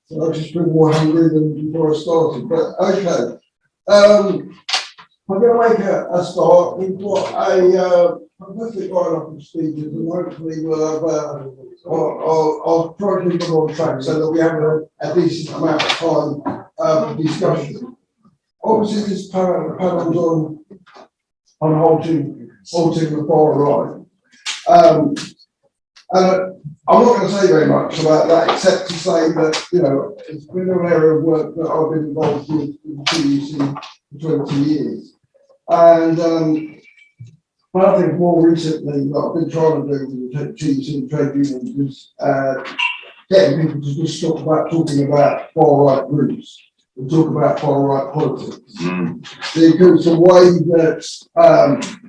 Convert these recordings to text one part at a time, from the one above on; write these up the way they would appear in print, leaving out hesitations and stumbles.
So I just been more hungry than before I started. But okay. I'm going to make a start. We've got a fantastic lineup of speakers, and hopefully we'll have. I'll try to keep them on track so that we have a decent amount of time for discussion. Obviously, this panel's on halting the far right. And I'm not going to say very much about that, except to say that, you know, it's been an area of work that I've been involved with in TUC for 20 years. And but I think more recently, what I've been trying to do with the TUC and trade unions is getting people to just stop talking about far-right groups and talk about far-right politics. Because the way that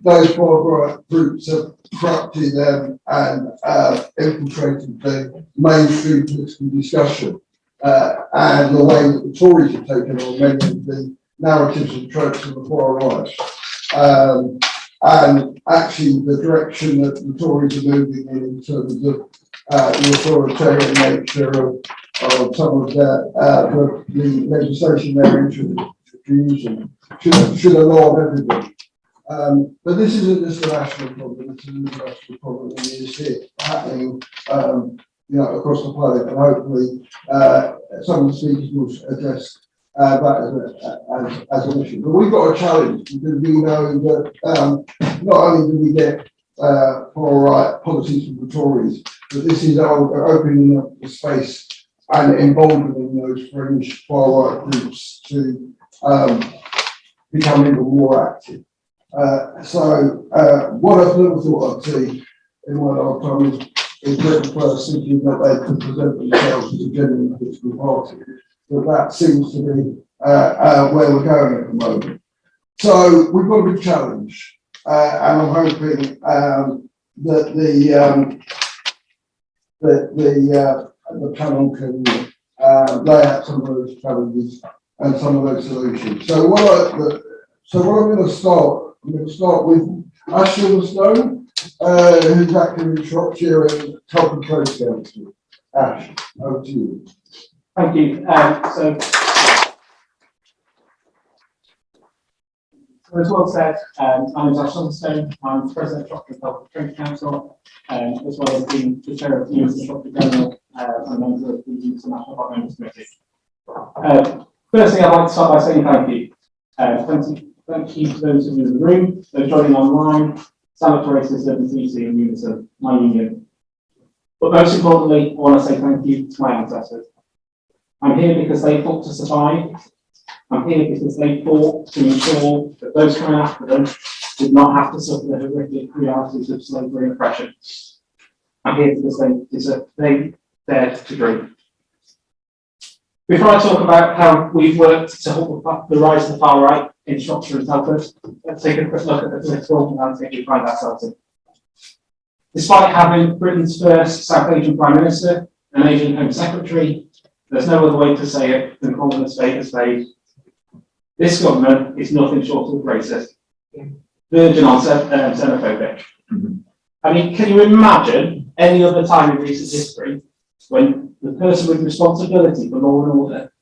those far-right groups have corrupted and infiltrated the mainstream political discussion, and the way that the Tories have taken on many of the narratives and tropes of the far right, and actually the direction that the Tories are moving in terms of the authoritarian nature of some of the legislation they're introducing should alarm everybody. But this isn't just a national problem, it's an international problem, and it is here happening across the planet, and hopefully some of the speakers will address that as an issue. But we've got a challenge because we know that not only do we get far right policies from the Tories, but this is opening up the space and emboldening those fringe far right groups to become even more active. What I've never thought I'd see in my lifetime is Britain First thinking that they could present themselves as a genuine political party. But that seems to be where we're going at the moment. So we've got a big challenge, and I'm hoping that the panel can lay out some of those challenges and some of those solutions. So what I'm going to start with Ash Silverstone, who's active in Shropshire and Telford Coast Council. Ash, over to you. Thank you. So as well said, my name is Ash Silverstone. I'm President of Shropshire Telford Coast Council, as well as being the Chair of the Youth and Shropshire Journal and a member of the Youth and National Park Members Committee. Firstly, I'd like to start by saying thank you. Thank you to those of you in the room, those joining online, Sanitary System, TC and Unison, my union. But most importantly, I want to say thank you to my ancestors. I'm here because they fought to survive. I'm here because they fought to ensure that those coming after them did not have to suffer the horrific realities of slavery and oppression. I'm here because they dared to dream. Before I talk about how we've worked to halt the rise of the far right in Shropshire and Telford, let's take a quick look at the political landscape we find ourselves in. Despite having Britain's first South Asian Prime Minister, an Asian Home Secretary, there's no other way to say it than calling a spade. This government is nothing short of racist, verging on xenophobic. I mean, can you imagine any other time in recent history when the person with responsibility for law and order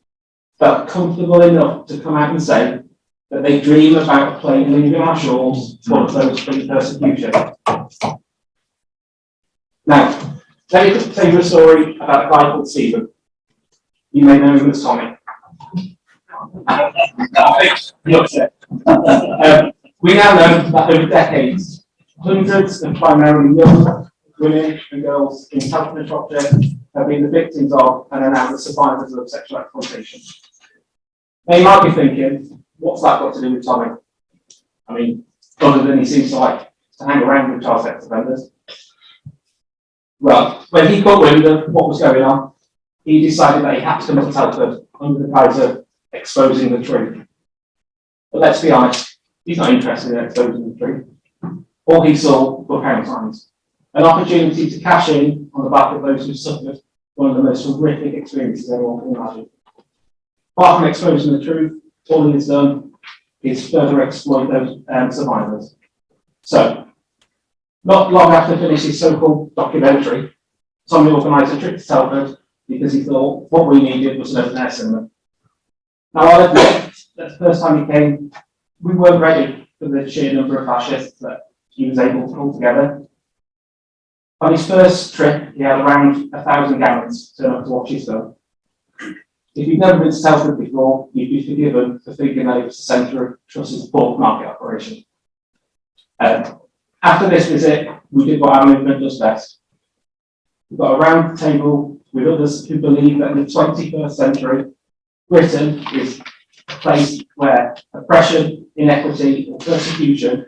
felt comfortable enough to come out and say that they dream about a plane leaving our shores full of those free persecution? Now, let me tell you a story about a guy called Stephen. You may know him as Tommy. We now know that over decades, hundreds of primarily young women and girls in Telford and Shropshire have been the victims of and are now the survivors of sexual exploitation. Now you might be thinking, what's that got to do with Tommy? I mean, other than he seems to like to hang around with child sex offenders. Well, when he got wind of what was going on, he decided that he had to come to Telford under the guise of exposing the truth. But let's be honest, he's not interested in exposing the truth. All he saw were pound signs, an opportunity to cash in on the back of those who suffered one of the most horrific experiences anyone can imagine. Apart from exposing the truth, all he has done is further exploit those survivors. So, not long after finishing his so-called documentary, Tommy organised a trip to Telford because he thought what we needed was an open air cinema. Now, I'll admit that the first time he came, we weren't ready for the sheer number of fascists that he was able to pull together. On his first trip, he had around 1,000 gallons turn up to watch his film. If you've never been to Telford before, you'd be forgiven for thinking that it was the centre of Truss's bulk market operation. After this visit, we did what our movement does best. We got around the table with others who believe that in the 21st century, Britain is a place where oppression, inequity, or persecution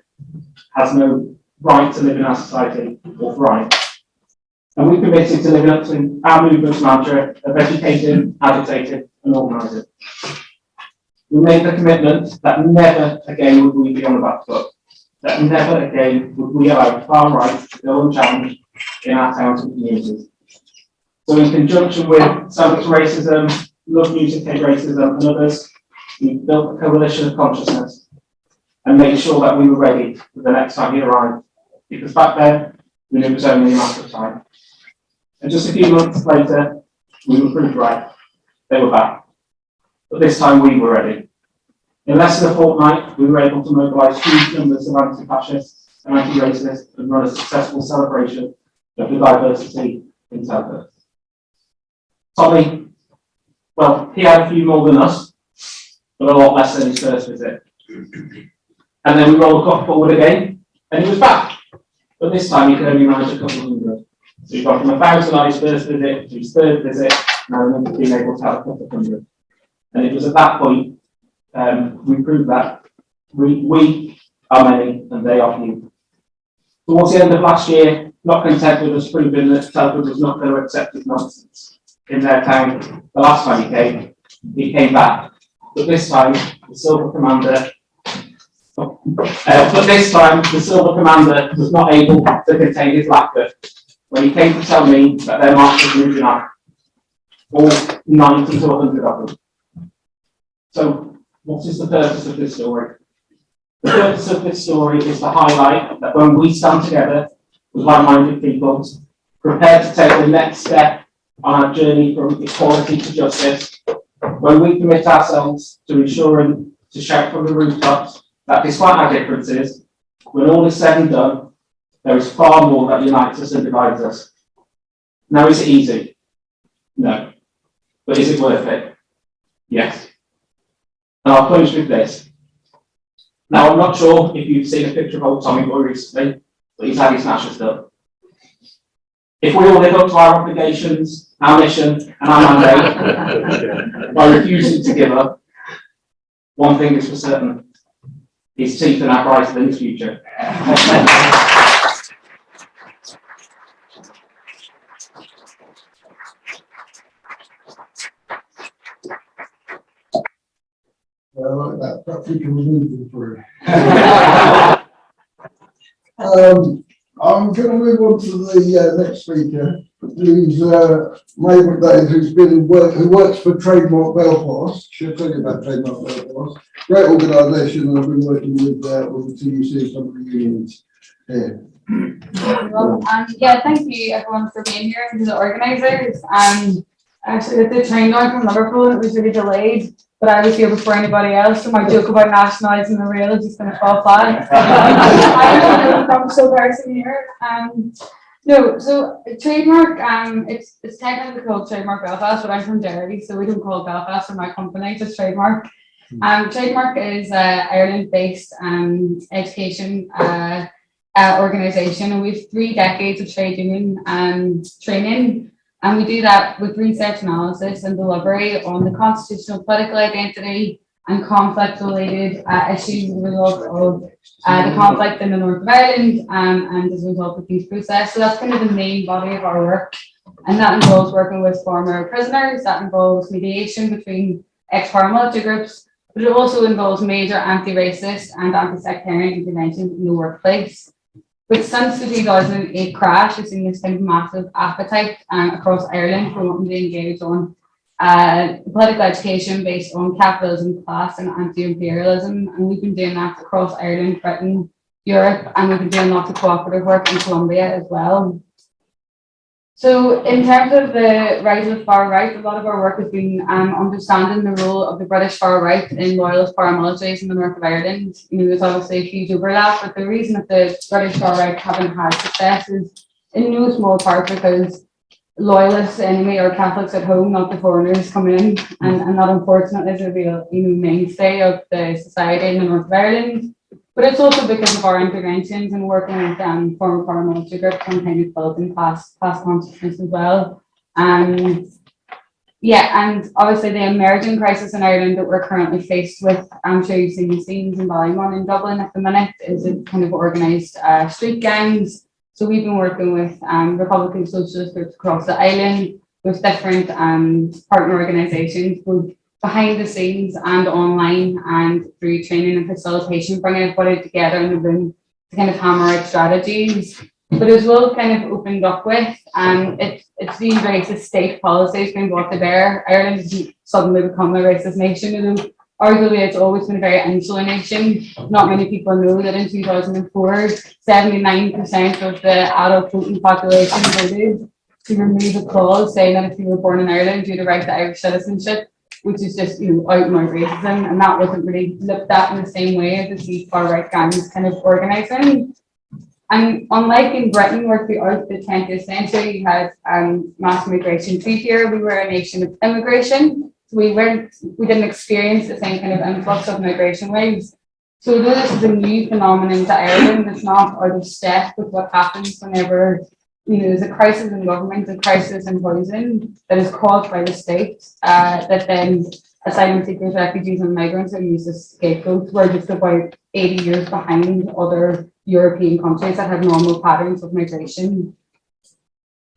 has no right to live in our society or thrive. And we committed to living up to our movement's mantra of educating, agitating, and organising. We made the commitment that never again would we be on the back foot, that never again would we allow far right to go unchallenged in our towns and communities. So in conjunction with Self Racism, Love Music Hate Racism, and others, we built a coalition of consciousness and made sure that we were ready for the next time he arrived. Because back then, we knew it was only a matter of time. And just a few months later, we were proved right. They were back. But this time we were ready. In less than a fortnight, we were able to mobilise huge numbers of anti-fascists and anti-racists and run a successful celebration of the diversity in Telford. Tommy, well, he had a few more than us, but a lot less than his first visit. And then we rolled the clock forward again, and he was back. But this time he could only manage a couple of hundred. So he got from 1,000 on his first visit to his third visit, now remember being able to have a couple of hundred. And it was at that point we proved that we are many and they are few. Towards the end of last year, not content with us proving that Telford was not going to accept his nonsense in their town, the last time he came back. But this time, the Silver Commander was not able to contain his laughter when he came to tell me that their march was moving on, all 90 to 100 of them. So, what is the purpose of this story? The purpose of this story is to highlight that when we stand together with like-minded people, prepared to take the next step on our journey from equality to justice, when we commit ourselves to ensuring to shout from the rooftops that despite our differences, when all is said and done, there is far more that unites us and divides us. Now, is it easy? No. But is it worth it? Yes. And I'll close with this. Now, I'm not sure if you've seen a picture of old Tommy Boy recently, but he's had his smashes done. If we all live up to our obligations, our mission, and our mandate by refusing to give up, one thing is for certain: his teeth are now brighter than his future. I like that. Perhaps we can remove them for it. I'm going to move on to the next speaker, who's Medb McDaid, who works for Trademark Belfast. She'll tell you about Trademark Belfast. Great organisation, and I've been working with the TUC and some of the unions here. Yeah, thank you everyone for being here and to the organisers. Actually, the train going from Liverpool, it was really delayed, but I was here before anybody else, so my joke about nationalising the rail is just going to fall flat. I'm from so person here. No, so Trademark, it's technically called Trademark Belfast, but I'm from Derry, so we don't call it Belfast for my company, just Trademark. Trademark is Ireland-based education organisation, and we have 3 decades of trade union training. And we do that with research analysis and delivery on the constitutional political identity and conflict-related issues as a result of the conflict in the north of Ireland and as a result of the peace process. So that's kind of the main body of our work. And that involves working with former prisoners, that involves mediation between ex-paramilitary groups, but it also involves major anti-racist and anti-sectarian intervention in the workplace. But since the 2008 crash, we've seen this kind of massive appetite across Ireland for wanting to engage on political education based on capitalism, class, and anti-imperialism. And we've been doing that across Ireland, Britain, Europe, and we've been doing lots of cooperative work in Colombia as well. So in terms of the rise of the far right, a lot of our work has been understanding the role of the British far right in loyalist paramilitaries in the north of Ireland. There's obviously a huge overlap, but the reason that the British far right haven't had success is in no small part because loyalists anyway are Catholics at home, not the foreigners coming in, and that unfortunately is a real mainstay of the society in the north of Ireland. But it's also because of our interventions and working with former paramilitary groups and kind of building class consciousness as well. And obviously the emerging crisis in Ireland that we're currently faced with, I'm sure you've seen the scenes in Ballymun in Dublin at the minute, is a kind of organised street gangs. So we've been working with Republican socialist groups across the island, with different partner organisations, both behind the scenes and online and through training and facilitation, bringing everybody together in the room to kind of hammer out strategies. But as well kind of opened up with, it's been racist state policies being brought to bear. Ireland hasn't suddenly become a racist nation, arguably it's always been a very insular nation. Not many people know that in 2004, 79% of the adult voting population voted to remove a clause saying that if you were born in Ireland, you had a right to Irish citizenship, which is just, out and out racism, and that wasn't really looked at in the same way as the far right gangs kind of organising. And unlike in Britain, where throughout the 20th century you had mass migration to here, we were a nation of immigration. So we didn't experience the same kind of influx of migration waves. So though this is a new phenomenon to Ireland, it's not out of step with what happens whenever there's a crisis in government, a crisis in housing that is caused by the state, that then asylum seekers, refugees and migrants are used as scapegoats. We're just about 80 years behind other European countries that have normal patterns of migration.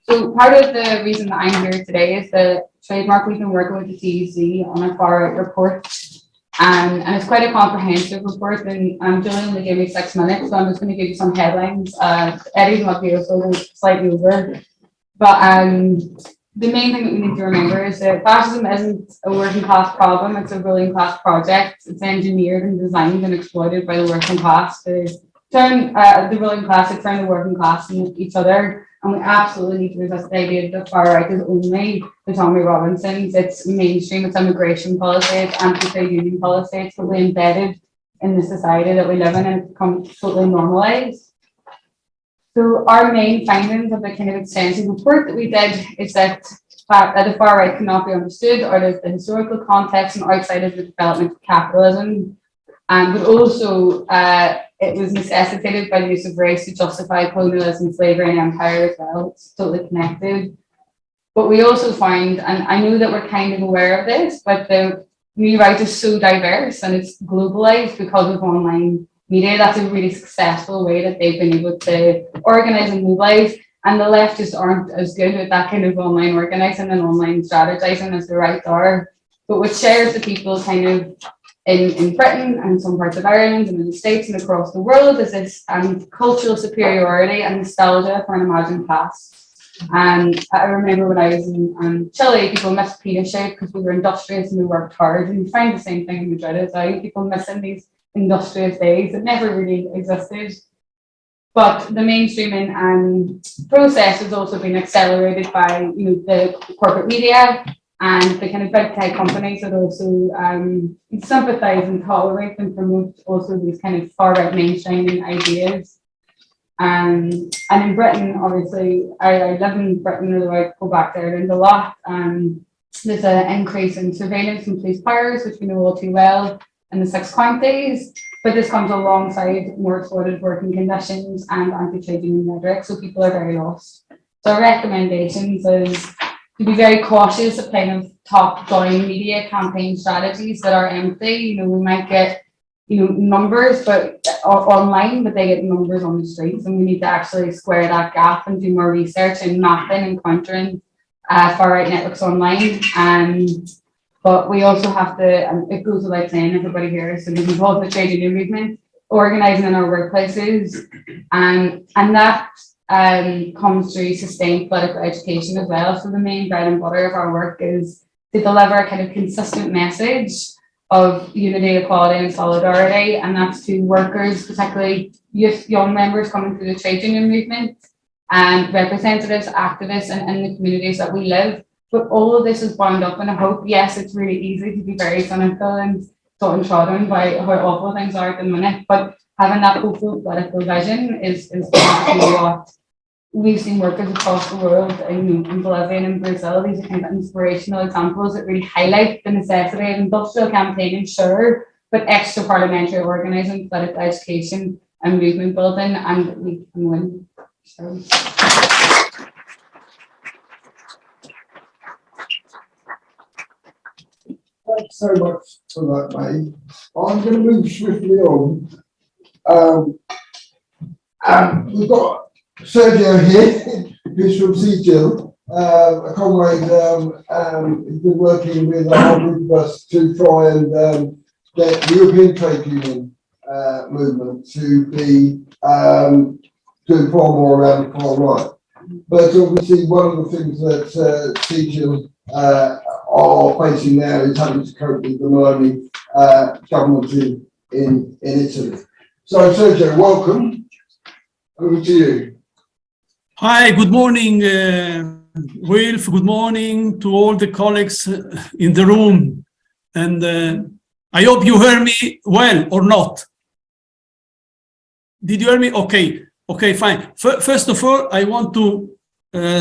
So part of the reason that I'm here today is the Trademark. We've been working with the CGIL on a far right report, and it's quite a comprehensive report, and Julian only gave me 6 minutes, so I'm just going to give you some headlines. Eddie's not here, so we'll slightly over. But the main thing that we need to remember is that fascism isn't a working class problem, it's a ruling class project. It's engineered and designed and exploited by the working class to turn the ruling class to turn the working class and each other. And we absolutely need to resist the idea that the far right is only the Tommy Robinsons. It's mainstream, it's immigration policy, it's anti-trade union policy, it's totally embedded in the society that we live in, and it's become totally normalised. So our main findings of the kind of extensive report that we did is that the far right cannot be understood out of the historical context and outside of the development of capitalism. But also it was necessitated by the use of race to justify colonialism, slavery and empire as well. It's totally connected. But we also find, and I know that we're kind of aware of this, but the new right is so diverse and it's globalized because of online media. That's a really successful way that they've been able to organize and mobilize. And the left just aren't as good at that kind of online organizing and online strategizing as the right are. But what shares the people kind of in Britain and some parts of Ireland and in the States and across the world is this cultural superiority and nostalgia for an imagined past. And I remember when I was in Chile, people missed Pinochet because we were industrious and we worked hard. And you find the same thing in Madrid as well. People missing these industrious days that never really existed. But the mainstreaming process has also been accelerated by the corporate media and the kind of big tech companies that also sympathise and tolerate and promote also these kind of far right mainstreaming ideas. And in Britain, obviously, I live in Britain, although I go back to Ireland a lot. There's an increase in surveillance and police powers, which we know all too well in the 6 counties. But this comes alongside more exploited working conditions and anti-trade union rhetoric, so people are very lost. So our recommendations is to be very cautious of kind of top-down media campaign strategies that are empty. We might get numbers but online, but they get numbers on the streets, and we need to actually square that gap and do more research and mapping and countering far-right networks online. But we also have to, and it goes without saying, everybody here is involved in the trade union movement, organising in our workplaces, and that comes through sustained political education as well. So the main bread and butter of our work is to deliver a kind of consistent message of unity, equality and solidarity, and that's to workers, particularly young members coming through the trade union movement, and representatives, activists, and in the communities that we live. But all of this is bound up in a hope. Yes, it's really easy to be very cynical and downtrodden by how awful things are at the minute, but having that hopeful political vision is basically what we've seen workers across the world, in Bolivia and in Brazil. These are kind of inspirational examples that really highlight the necessity of industrial campaigning, sure, but extra parliamentary organising, political education and movement building, and we can win. So. Thanks so much for that, mate. I'm going to move swiftly on. We've got Sergio here, who's from CGIL, a comrade who's been working with our group of us to try and get the European trade union movement to be doing far more around the far right. But obviously, one of the things that CGIL are facing now is having to cope with the Meloni government in Italy. So, Sergio, welcome. Over to you. Hi, good morning, Wilf. Good morning to all the colleagues in the room. And I hope you hear me well or not. Did you hear me? Okay. Okay, fine. First of all, I want to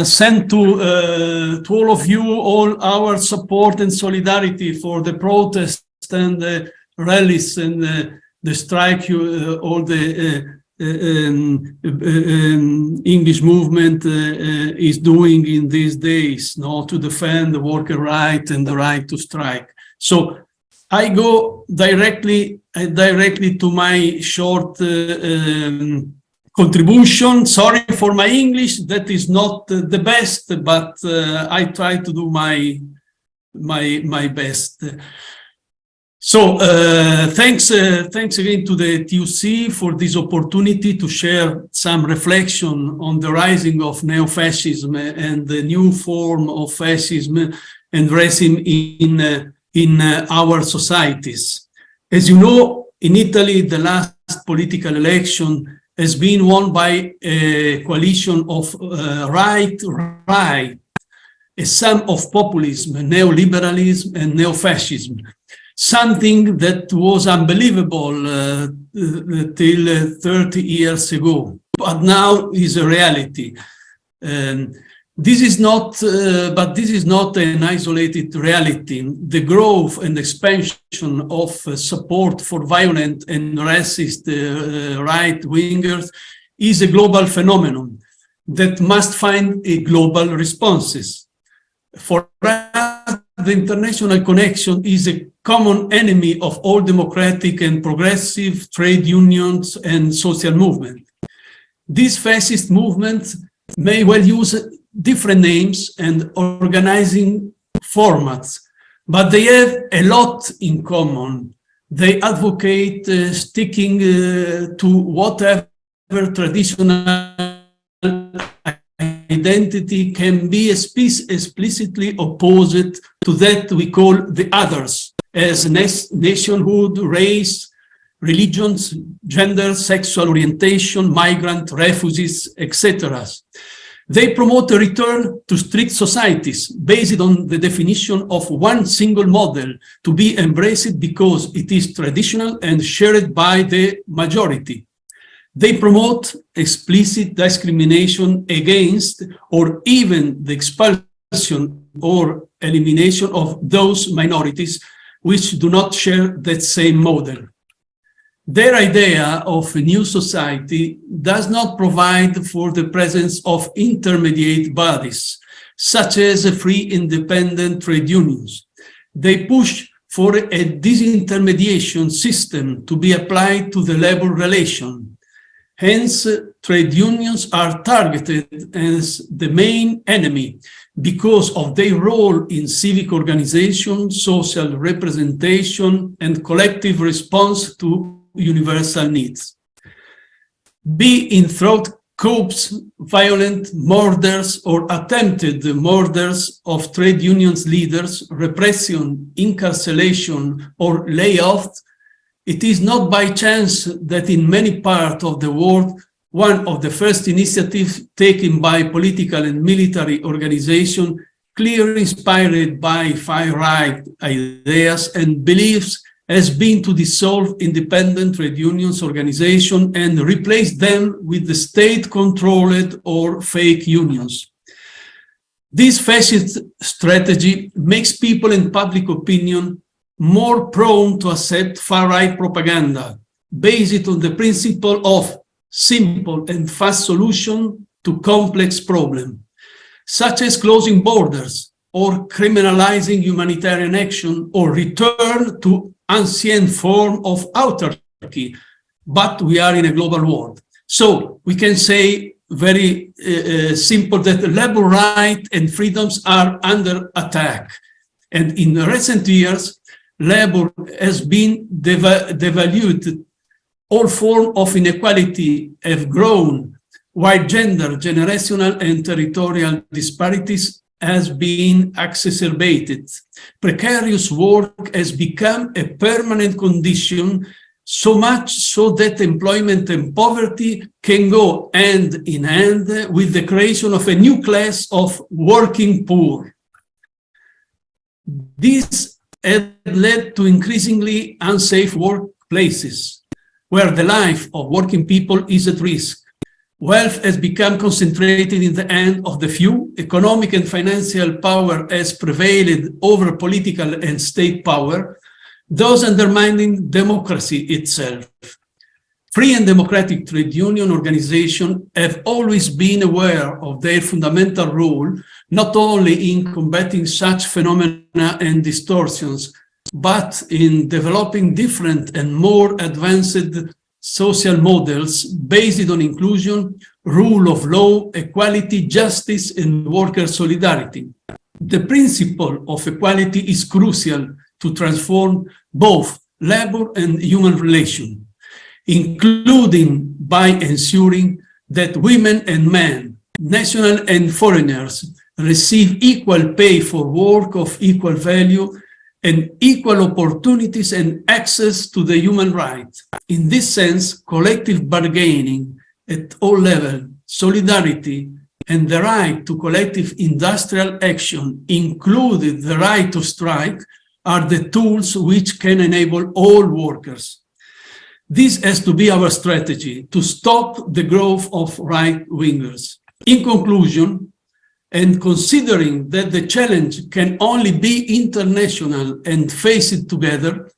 send to all of you all our support and solidarity for the protests and the rallies and the strike all the English movement is doing in these days, to defend the worker right and the right to strike. So I go directly to my short contribution. Sorry for my English, that is not the best, but I try to do my best. So thanks again to the TUC for this opportunity to share some reflection on the rising of neo-fascism and the new form of fascism and racism in our societies. As you know, in Italy, the last political election has been won by a coalition of right, a sum of populism, neoliberalism, and neo-fascism. Something that was unbelievable till 30 years ago, but now is a reality. This is not an isolated reality. The growth and expansion of support for violent and racist right-wingers is a global phenomenon that must find a global responses. For us, the international connection is a common enemy of all democratic and progressive trade unions and social movements. These fascist movements may well use different names and organizing formats, but they have a lot in common. They advocate sticking to whatever traditional identity can be explicitly opposed to that we call the others, as nationhood, race, religions, gender, sexual orientation, migrant, refugees, etc. They promote a return to strict societies based on the definition of one single model to be embraced because it is traditional and shared by the majority. They promote explicit discrimination against or even the expulsion or elimination of those minorities which do not share that same model. Their idea of a new society does not provide for the presence of intermediate bodies, such as free independent trade unions. They push for a disintermediation system to be applied to the labor relation. Hence, trade unions are targeted as the main enemy because of their role in civic organization, social representation, and collective response to universal needs. Be in throat coups, violent murders or attempted murders of trade unions leaders, repression, incarceration, or layoffs, it is not by chance that in many parts of the world one of the first initiatives taken by political and military organizations, clearly inspired by far-right ideas and beliefs, has been to dissolve independent trade unions organization and replace them with the state-controlled or fake unions. This fascist strategy makes people in public opinion more prone to accept far-right propaganda based on the principle of simple and fast solution to complex problems, such as closing borders or criminalizing humanitarian action or return to ancient form of autarky, but we are in a global world. So we can say very simple that labor rights and freedoms are under attack. And in recent years, labor has been devalued. All forms of inequality have grown, while gender, generational, and territorial disparities has been exacerbated. Precarious work has become a permanent condition, so much so that employment and poverty can go hand in hand with the creation of a new class of working poor. This has led to increasingly unsafe workplaces, where the life of working people is at risk. Wealth has become concentrated in the hands of the few. Economic and financial power has prevailed over political and state power, thus undermining democracy itself. Free and democratic trade union organizations have always been aware of their fundamental role, not only in combating such phenomena and distortions, but in developing different and more advanced social models based on inclusion, rule of law, equality, justice, and worker solidarity. The principle of equality is crucial to transform both labor and human relations, including by ensuring that women and men, national and foreigners, receive equal pay for work of equal value and equal opportunities and access to the human rights. In this sense, collective bargaining at all levels, solidarity, and the right to collective industrial action, including the right to strike, are the tools which can enable all workers. This has to be our strategy to stop the growth of right-wingers. In conclusion, and considering that the challenge can only be international and face it together,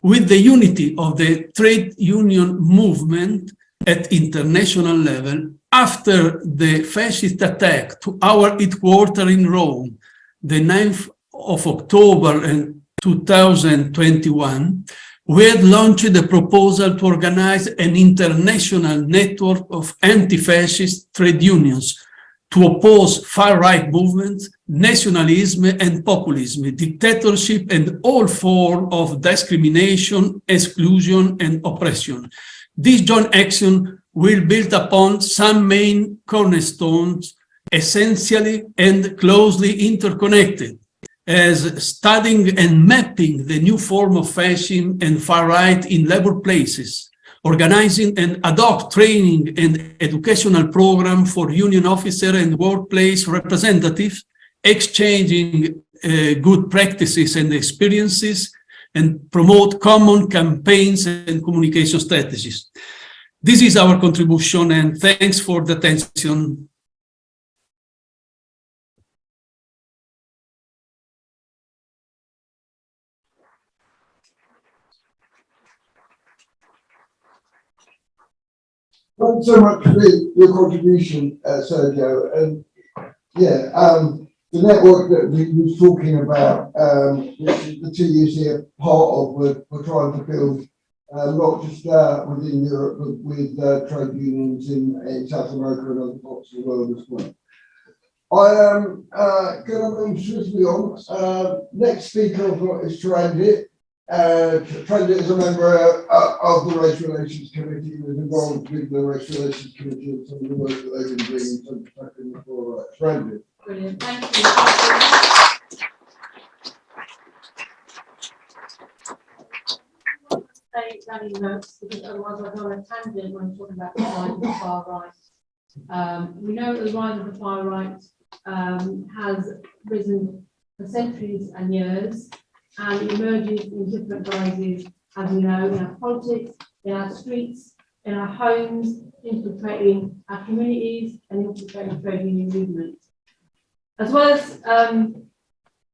with the unity of the trade union movement at international level, after the fascist attack to our headquarters in Rome, the 9th of October in 2021, we had launched a proposal to organize an international network of anti-fascist trade unions to oppose far-right movements, nationalism and populism, dictatorship, and all forms of discrimination, exclusion, and oppression. This joint action will build upon some main cornerstones, essentially and closely interconnected, as studying and mapping the new form of fascism and far-right in labor places, organizing and ad hoc training and educational program for union officer and workplace representatives, exchanging good practices and experiences, and promote common campaigns and communication strategies. This is our contribution, and thanks for the attention. Thanks so much for your contribution, Sergio. And yeah, the network that we were talking about, which the two years here part of, we're trying to build, not just within Europe, but with trade unions in South America and other parts of the world as well. I am going to move swiftly on. Next speaker I've got is Taranjit. Taranjit is a member of the Race Relations Committee and is involved with the Race Relations Committee and some of the work that they've been doing in terms of tackling the far right. Taranjit. Brilliant, thank you. Say, taking notes because otherwise I'll go on a tangent when I'm talking about the rise of the far right. We know that the rise of the far right has risen for centuries and years, and emerges in different guises, as we know, in our politics, in our streets, in our homes, infiltrating our communities, and infiltrating the trade union movement. As well as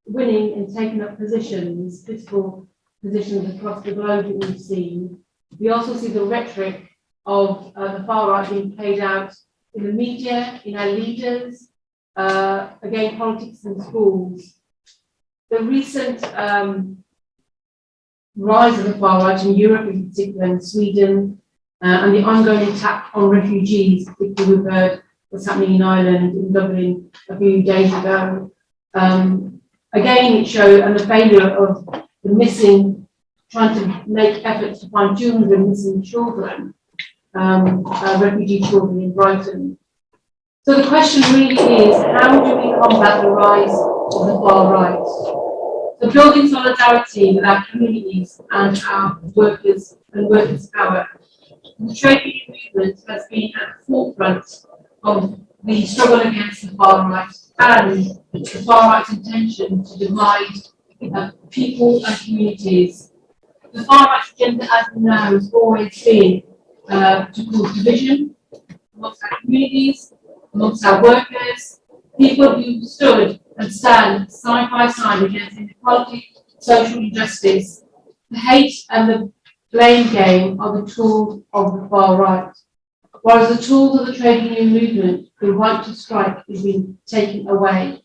winning and taking up positions, political positions across the globe that we've seen, we also see the rhetoric of the far right being played out in the media, in our leaders, again, politics in schools. The recent rise of the far right in Europe, in particular in Sweden, and the ongoing attack on refugees, particularly we've heard what's happening in Ireland, in Dublin a few days ago. Again, it showed and the failure of the missing, trying to make efforts to find children, missing children, refugee children in Brighton. So the question really is, how do we combat the rise of the far right? So building solidarity with our communities and our workers and workers' power. The trade union movement has been at the forefront of the struggle against the far right and the far right's intention to divide people and communities. The far right agenda, as we know, has always been to cause division amongst our communities, amongst our workers, people who stood and stand side by side against inequality, social injustice. The hate and the blame game are the tools of the far right, whereas the tools of the trade union movement, the right to strike, has been taken away.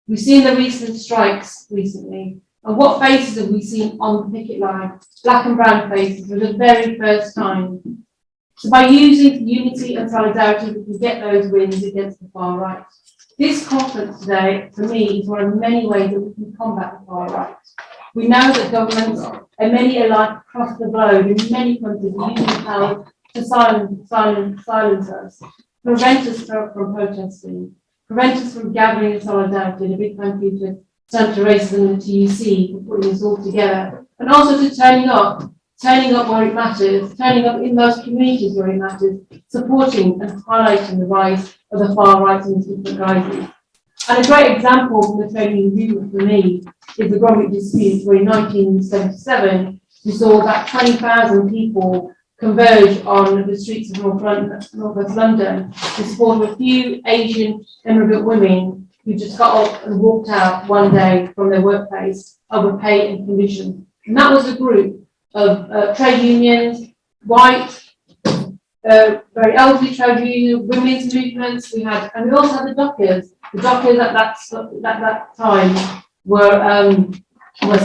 We've seen the recent strikes recently, and what faces have we seen on the picket line? Black and brown faces for the very first time. So by using unity and solidarity, we can get those wins against the far right. This conference today, for me, is one of many ways that we can combat the far right. We know that governments, and many alike across the globe, in many countries, are using power to silence us, prevent us from protesting, prevent us from gathering in solidarity in a big country to turn to racism and TUC, for putting us all together, and also to turning up where it matters, turning up in those communities where it matters, supporting and highlighting the rise of the far right in different guises. And a great example from the trade union movement for me is the Bromwich dispute, where in 1977 we saw that 20,000 people converge on the streets of Northwest London to support a few Asian immigrant women who just got up and walked out one day from their workplace over pay and conditions. And that was a group of trade unions, white, very elderly trade union, women's movements. We also had the dockers. The dockers at that time were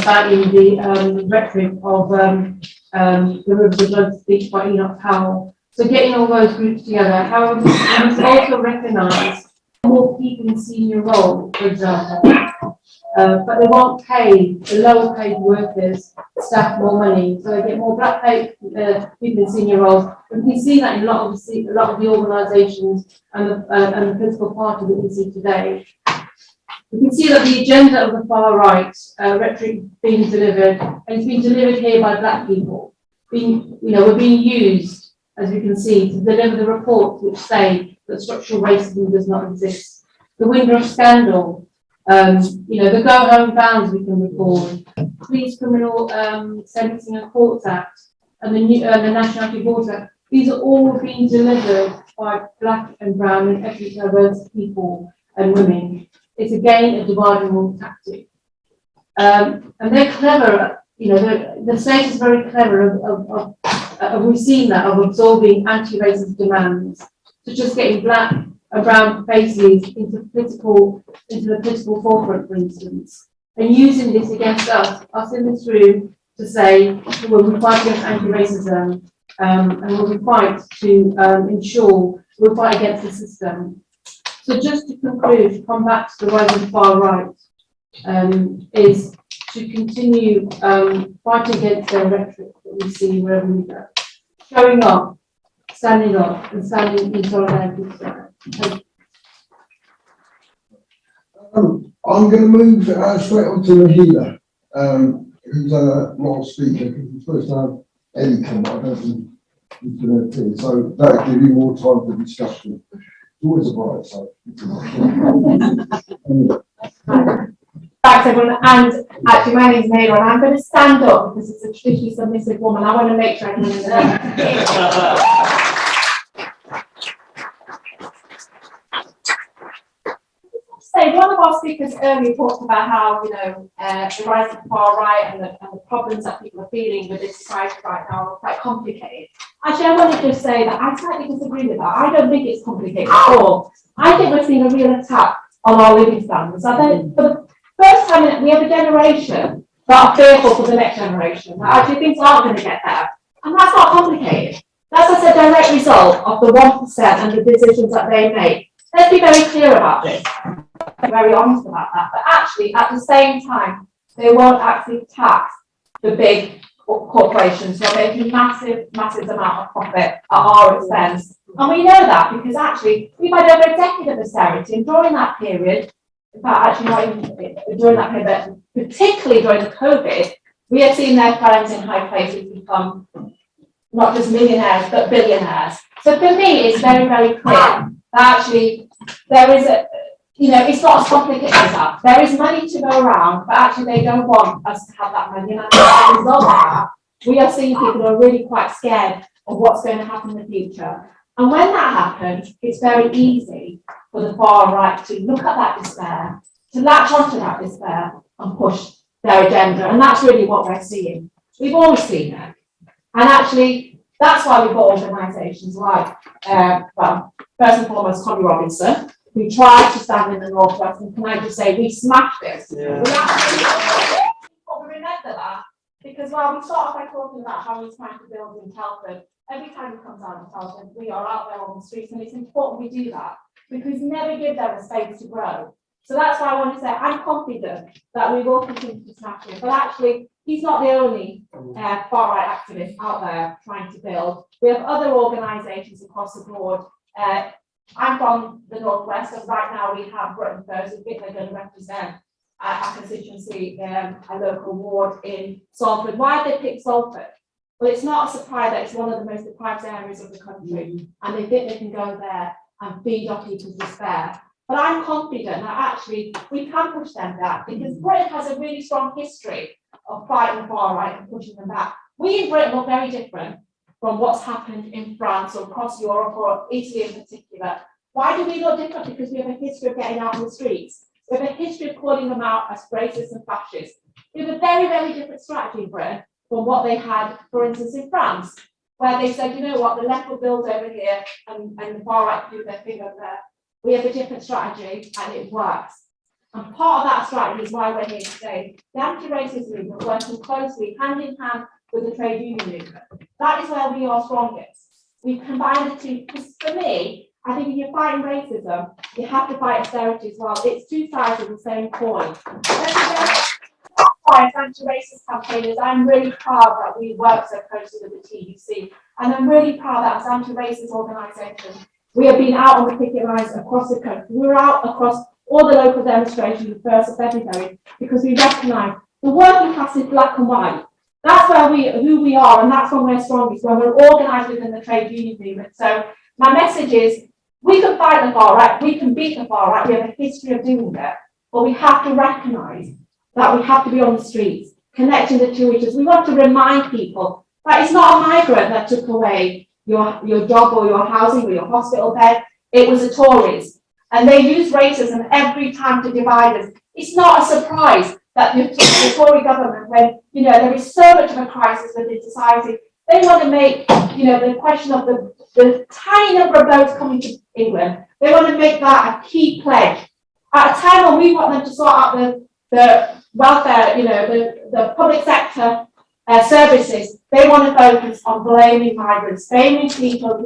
starting the rhetoric of the Rivers of Blood speech by Enoch Powell. So getting all those groups together. However, we must also recognise more people in senior roles, for example. But they won't pay the lower paid workers, staff more money, so they get more black paid people in senior roles. And we can see that in a lot of the organisations and the political party that we see today. We can see that the agenda of the far right rhetoric being delivered, and it's being delivered here by black people. We're being used, as we can see, to deliver the reports which say that structural racism does not exist. The Windrush scandal, the go home bans we can recall, Police Criminal Sentencing and Courts Act, and the Nationality Boards Act. These are all being delivered by black and brown and ethnic diverse people and women. It's again a divide and rule tactic. And they're clever, the state is very clever we've seen that, of absorbing anti-racist demands, such as getting black and brown faces into the political forefront, for instance, and using this against us in this room, to say, well, we fight against anti-racism, and we'll fight to ensure we'll fight against the system. So just to conclude, to come back to the rise of the far right, is to continue fighting against their rhetoric that we see wherever we go. Showing up, standing up, and standing in solidarity together. I'm going to move straight on to Nahella, who's a moral speaker, because it's the first time any comment, I don't think it's going to appear. So that'll give you more time for discussion. It's always a bright side. Anyway. Thanks everyone, and actually my name's Nahella, and I'm going to stand up because it's a traditionally submissive woman. I want to make sure everyone in the room. So one of our speakers earlier talked about how, you know, the rise of the far right and the problems that people are feeling with this society right now are quite complicated. Actually, I want to just say that I slightly disagree with that. I don't think it's complicated at all. I think we're seeing a real attack on our living standards. I think for the first time, we have a generation that are fearful for the next generation, that actually things aren't going to get better. And that's not complicated. That's a direct result of the 1% and the decisions that they make. Let's be very clear about this. I'm very honest about that. But actually, at the same time, they won't actually tax the big corporations who are making massive amount of profit at our expense. And we know that because actually, we've had over a decade of austerity, and during that period, in fact, actually not even during that period, but particularly during the COVID, we have seen their friends in high places become not just millionaires, but billionaires. So for me, it's very, very clear that actually there is a, you know, it's not as complicated as that. There is money to go around, but actually they don't want us to have that money. And as a result of that, we are seeing people who are really quite scared of what's going to happen in the future. And when that happens, it's very easy for the far right to look at that despair, to latch onto that despair and push their agenda. And that's really what we're seeing. We've always seen it. And actually, that's why we've got organisations like, well, first and foremost, Tommy Robinson, who tried to stand in the Northwest. And can I just say, we smashed this. Yeah. We remember that, because while we start off by talking about how we're trying to build in Telford, every time we come down to Telford, we are out there on the streets, and it's important we do that, because we never give them a space to grow. So that's why I want to say I'm confident that we will continue to smash it. But actually, he's not the only far-right activist out there trying to build. We have other organisations across the board. I'm from the Northwest, and right now we have Britain First, who think they're going to represent our constituency, a local ward in Salford. Why have they picked Salford? Well, it's not a surprise that it's one of the most deprived areas of the country, and they think they can go there and feed off people's despair. But I'm confident that actually we can push them back, because Britain has a really strong history of fighting the far right and pushing them back. We in Britain look very different from what's happened in France or across Europe or Italy in particular. Why do we look different? Because we have a history of getting out on the streets. We have a history of calling them out as racist and fascist. We have a very, very different strategy in Britain from what they had, for instance, in France, where they said, you know what, the left will build over here and the far right do their thing over there. We have a different strategy and it works. And part of that strategy is why we're here today. The anti-racist movement working closely, hand in hand with the trade union movement. That is where we are strongest. We combine the two, because for me, I think if you're fighting racism, you have to fight austerity as well. It's two sides of the same coin. Why, as anti-racist campaigners, I'm really proud that we work so closely with the TUC. And I'm really proud that as anti-racist organisations, we have been out on the picket lines across the country. We were out across all the local demonstrations the 1st of February because we recognise the working class is black and white. That's who we are, and that's when we're strongest, when we're organised within the trade union movement. So my message is, we can fight the far right, we can beat the far right, we have a history of doing that, but we have to recognise that we have to be on the streets, connecting the two issues. We want to remind people that it's not a migrant that took away your job or your housing or your hospital bed. It was the Tories, and they use racism every time to divide us. It's not a surprise that the Tory government, when there is so much of a crisis within society, they want to make the question of the tiny number of votes coming to England, they want to make that a key pledge at a time when we want them to sort out the welfare, the public sector services. They want to focus on blaming migrants, blaming people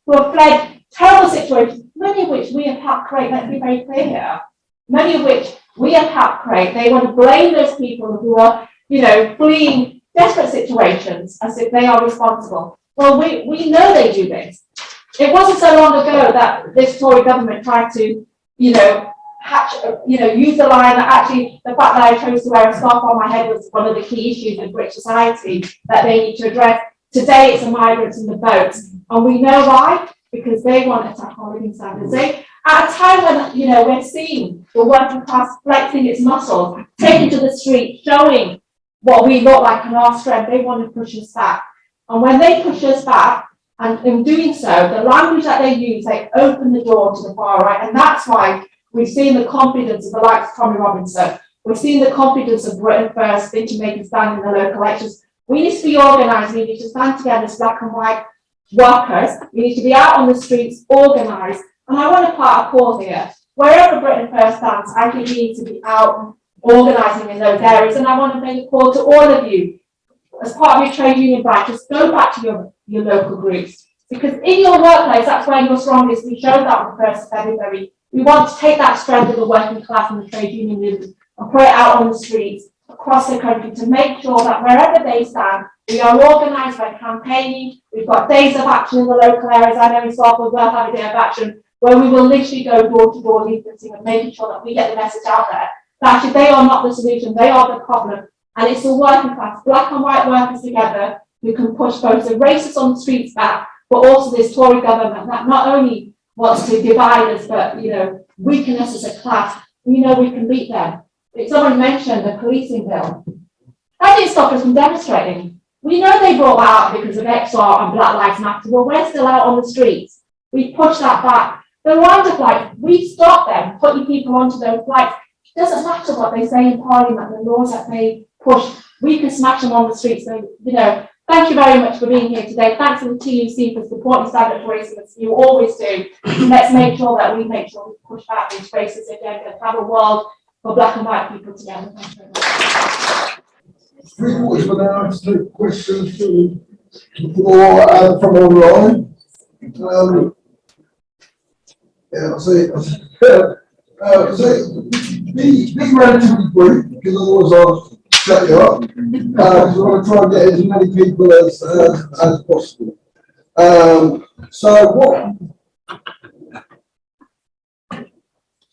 who have fled terrible situations, many of which we have helped create. Let's be very clear here. Many of which we have helped create. They want to blame those people who are, fleeing desperate situations as if they are responsible. Well, we know they do this. It wasn't so long ago that this Tory government tried to, use the line that actually the fact that I chose to wear a scarf on my head was one of the key issues in British society that they need to address. Today it's the migrants and the boats. And we know why, because they want to attack our living standards. At a time when, you know, we're seeing the working class flexing its muscles, taking to the street, showing what we look like and our strength, they want to push us back. And when they push us back, and in doing so, the language that they use, they open the door to the far right. And that's why we've seen the confidence of the likes of Tommy Robinson. We've seen the confidence of Britain First, to make a stand in the local elections. We need to be organised. We need to stand together as black and white workers. We need to be out on the streets, organised. And I want to put a call here. Wherever Britain First stands, I think we need to be out organising in those areas. And I want to make a call to all of you. As part of your trade union branch, just go back to your local groups. Because in your workplace, that's where you're strongest. We showed that on the 1st of February. We want to take that strength of the working class and the trade union movement and put it out on the streets across the country to make sure that wherever they stand, we are organised by campaigning. We've got days of action in the local areas. I know in Salford we'll have a day of action where we will literally go door to door leafleting and making sure that we get the message out there that actually they are not the solution, they are the problem. And it's the working class, black and white workers together who can push both the racists on the streets back, but also this Tory government that not only wants to divide us, but, you know, weaken us as a class. We know we can beat them. Someone mentioned the policing bill. That didn't stop us from demonstrating. We know they brought that out because of XR and Black Lives Matter. Well, we're still out on the streets. We pushed that back. The Rwanda flight, we stopped them putting people onto those flights. It doesn't matter what they say in Parliament, the laws that they push, we can smash them on the streets. So, you know, thank you very much for being here today. Thanks to the TUC for supporting Stand Up for Racism. You always do. Let's make sure that we push back this racist agenda and have a world for black and white people together. Thank you very much. 3 quarters of an hour to take questions from the floor and from online. Be relatively brief, because otherwise I'll shut you up. I want to try and get as many people as possible.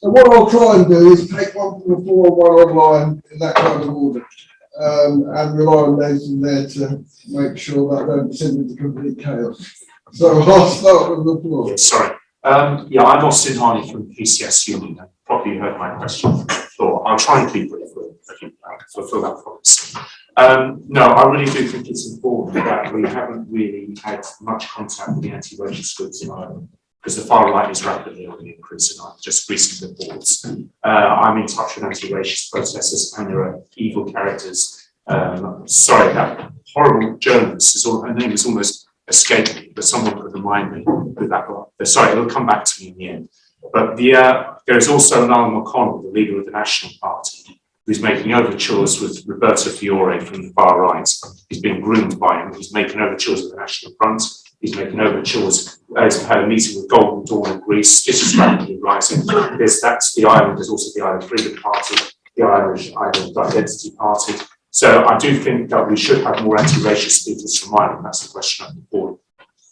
So what I'll try and do is take one from the floor and one online in that kind of order, and rely on Nathan there to make sure that I don't send into complete chaos. So I'll start with the floor. Sorry. Yeah, I'm Austin Harney from PCS Union. Probably heard my question from the floor. I'll try and keep it fulfill that promise. No, I really do think it's important that we haven't really had much contact with the anti-racist groups in Ireland, because the far right is rapidly on the increase in Ireland, just recent reports. I'm in touch with anti-racist protesters, and there are evil characters. Sorry, that horrible journalist, her name is almost escaped me, but someone could remind me who that was. Sorry, it'll come back to me in the end. But there is also Niall McConnell, the leader of the National Party, who's making overtures with Roberto Fiore from the far right. He's being groomed by him. He's making overtures with the National Front. He's making overtures. He's had a meeting with Golden Dawn in Greece. This is rapidly rising. That's the island. There's also the Island Freedom Party, the Irish Island Identity Party. So I do think that we should have more anti-racist speakers from Ireland. That's the question at the board.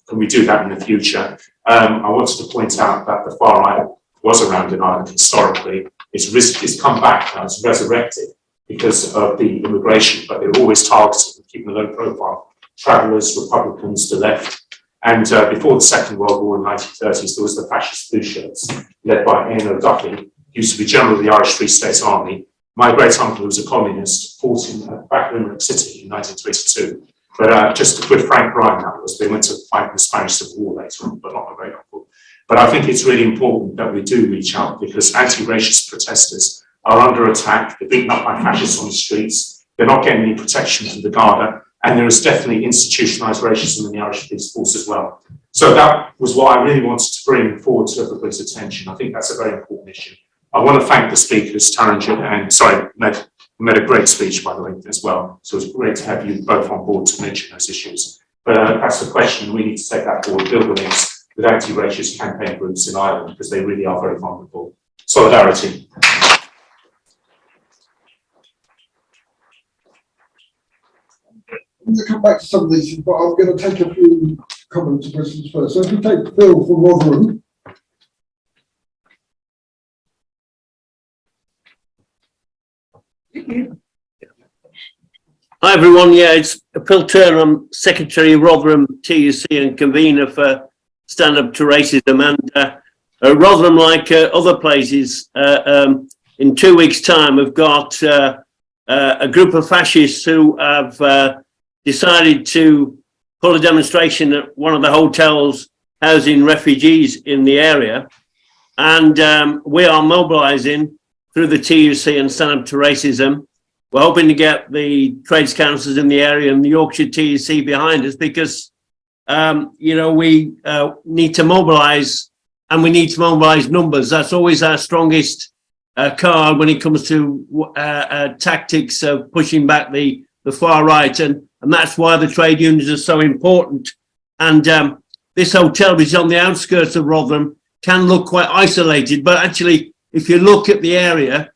Can we do that in the future? I wanted to point out that the far right was around in Ireland historically. It's come back now, it's resurrected because of the immigration, but they were always targeted and keeping a low profile. Travellers, Republicans, the left. And before the Second World War in the 1930s, there was the fascist blue shirts led by Ian O'Duffy, used to be general of the Irish Free State Army. My great uncle, who was a communist, fought in back in Limerick City in 1922. But just to put Frank Ryan, that was, they went to fight in the Spanish Civil War later on, but not my great uncle. But I think it's really important that we do reach out, because anti-racist protesters are under attack. They're beaten up by fascists on the streets. They're not getting any protection from the Garda. And there is definitely institutionalised racism in the Irish Police Force as well. So that was what I really wanted to bring forward to everybody's attention. I think that's a very important issue. I want to thank the speakers, Taranjit and, sorry, Med a great speech, by the way, as well. So it's great to have you both on board to mention those issues. But that's the question. We need to take that forward, build the links with anti-racist campaign groups in Ireland, because they really are very vulnerable. Solidarity. I'm going to come back to some of these, but I'm going to take a few comments and questions first. So if we take Phil from Rotherham. Hi everyone, yeah, it's Phil Turner, I'm Secretary of Rotherham TUC and convener for Stand Up to Racism, and Rotherham, like other places, in 2 weeks' time have got a group of fascists who have decided to pull a demonstration at one of the hotels housing refugees in the area, and we are mobilising through the TUC and Stand Up to Racism. We're hoping to get the trades councils in the area and the Yorkshire TUC behind us because, we need to mobilise, and we need to mobilise numbers. That's always our strongest card when it comes to tactics of pushing back the far right. And that's why the trade unions are so important. And this hotel, which is on the outskirts of Rotherham, can look quite isolated. But actually, if you look at the area,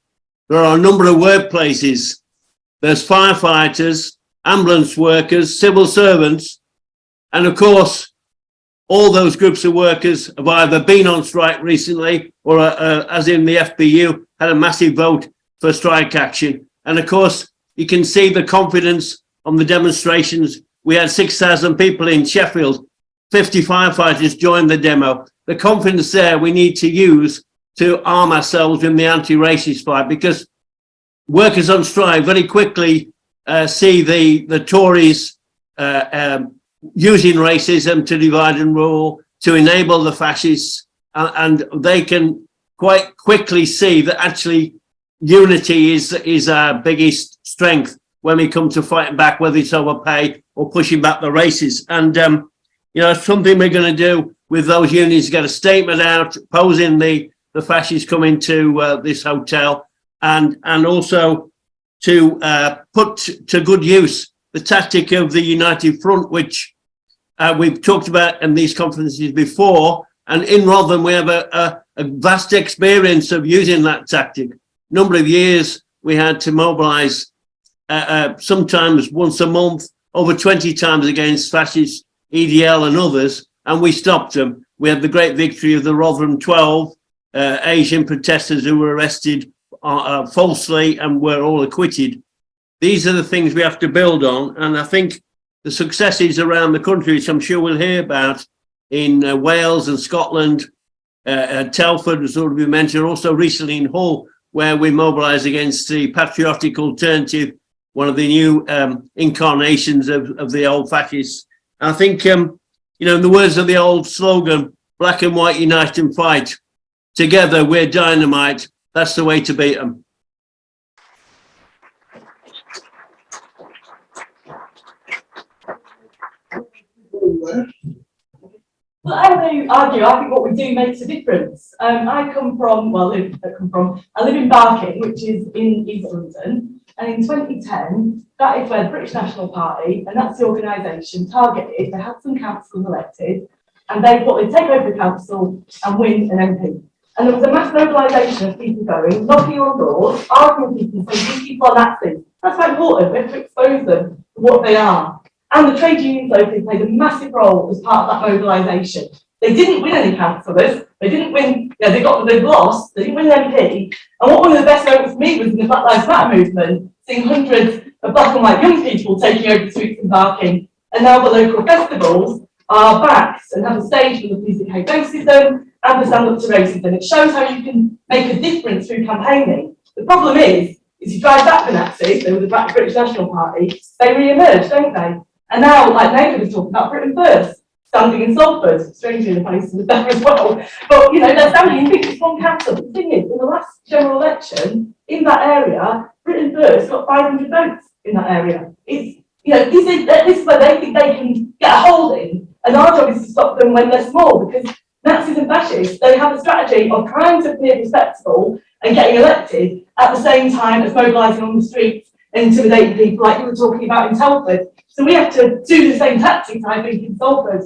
there are a number of workplaces. There's firefighters, ambulance workers, civil servants, and of course, all those groups of workers have either been on strike recently or, as in the FBU, had a massive vote for strike action. And of course, you can see the confidence on the demonstrations. We had 6,000 people in Sheffield, 50 firefighters joined the demo. The confidence there we need to use to arm ourselves in the anti-racist fight, because workers on strike very quickly see the Tories using racism to divide and rule, to enable the fascists, and they can quite quickly see that actually unity is our biggest strength when we come to fighting back, whether it's over pay or pushing back the races. And something we're going to do with those unions, get a statement out opposing the fascists coming to this hotel, and also to put to good use the tactic of the United Front, which we've talked about in these conferences before. And in Rotherham, we have a vast experience of using that tactic. Number of years we had to mobilise, sometimes once a month, over 20 times against fascist EDL and others, and we stopped them. We had the great victory of the Rotherham 12 Asian protesters who were arrested falsely and were all acquitted. These are the things we have to build on, and I think the successes around the country, which I'm sure we'll hear about in Wales and Scotland, Telford has already been mentioned, also recently in Hull, where we mobilised against the patriotic alternative, one of the new incarnations of the old fascists. And I think, in the words of the old slogan, black and white unite and fight. Together we're dynamite. That's the way to beat them. Well, I think what we do makes a difference. I live in Barking, which is in East London, and in 2010, that is where the British National Party, and that's the organisation, targeted. They had some councils elected, and they thought they'd take over the council and win an MP. And there was a mass mobilisation of people going, knocking on doors, arguing with people, saying these people are Nazis. That's quite important. We have to expose them to what they are. And the trade unions locally played a massive role as part of that mobilisation. They didn't win any councillors. They didn't win. They've lost. They didn't win an MP. And one of the best moments for me was in the Black Lives Matter movement, seeing hundreds of black and white young people taking over the streets and Barking. And now the local festivals are backed and have a stage for the Music Hate Racism and the Stand Up to Racism. It shows how you can make a difference through campaigning. The problem is you drive back the Nazis, they were the British National Party, they re-emerge, don't they? And now, like Nahella was talking about, Britain First, standing in Salford, strangely the place was there as well. But, they're standing in just one council. The thing is, in the last general election, in that area, Britain First got 500 votes in that area. It's, this is where they think they can get a hold in, and our job is to stop them when they're small, because Nazis and fascists, they have a strategy of trying to appear respectable and getting elected at the same time as mobilising on the streets and intimidating people like you were talking about in Telford. So we have to do the same tactics, I think, in Salford,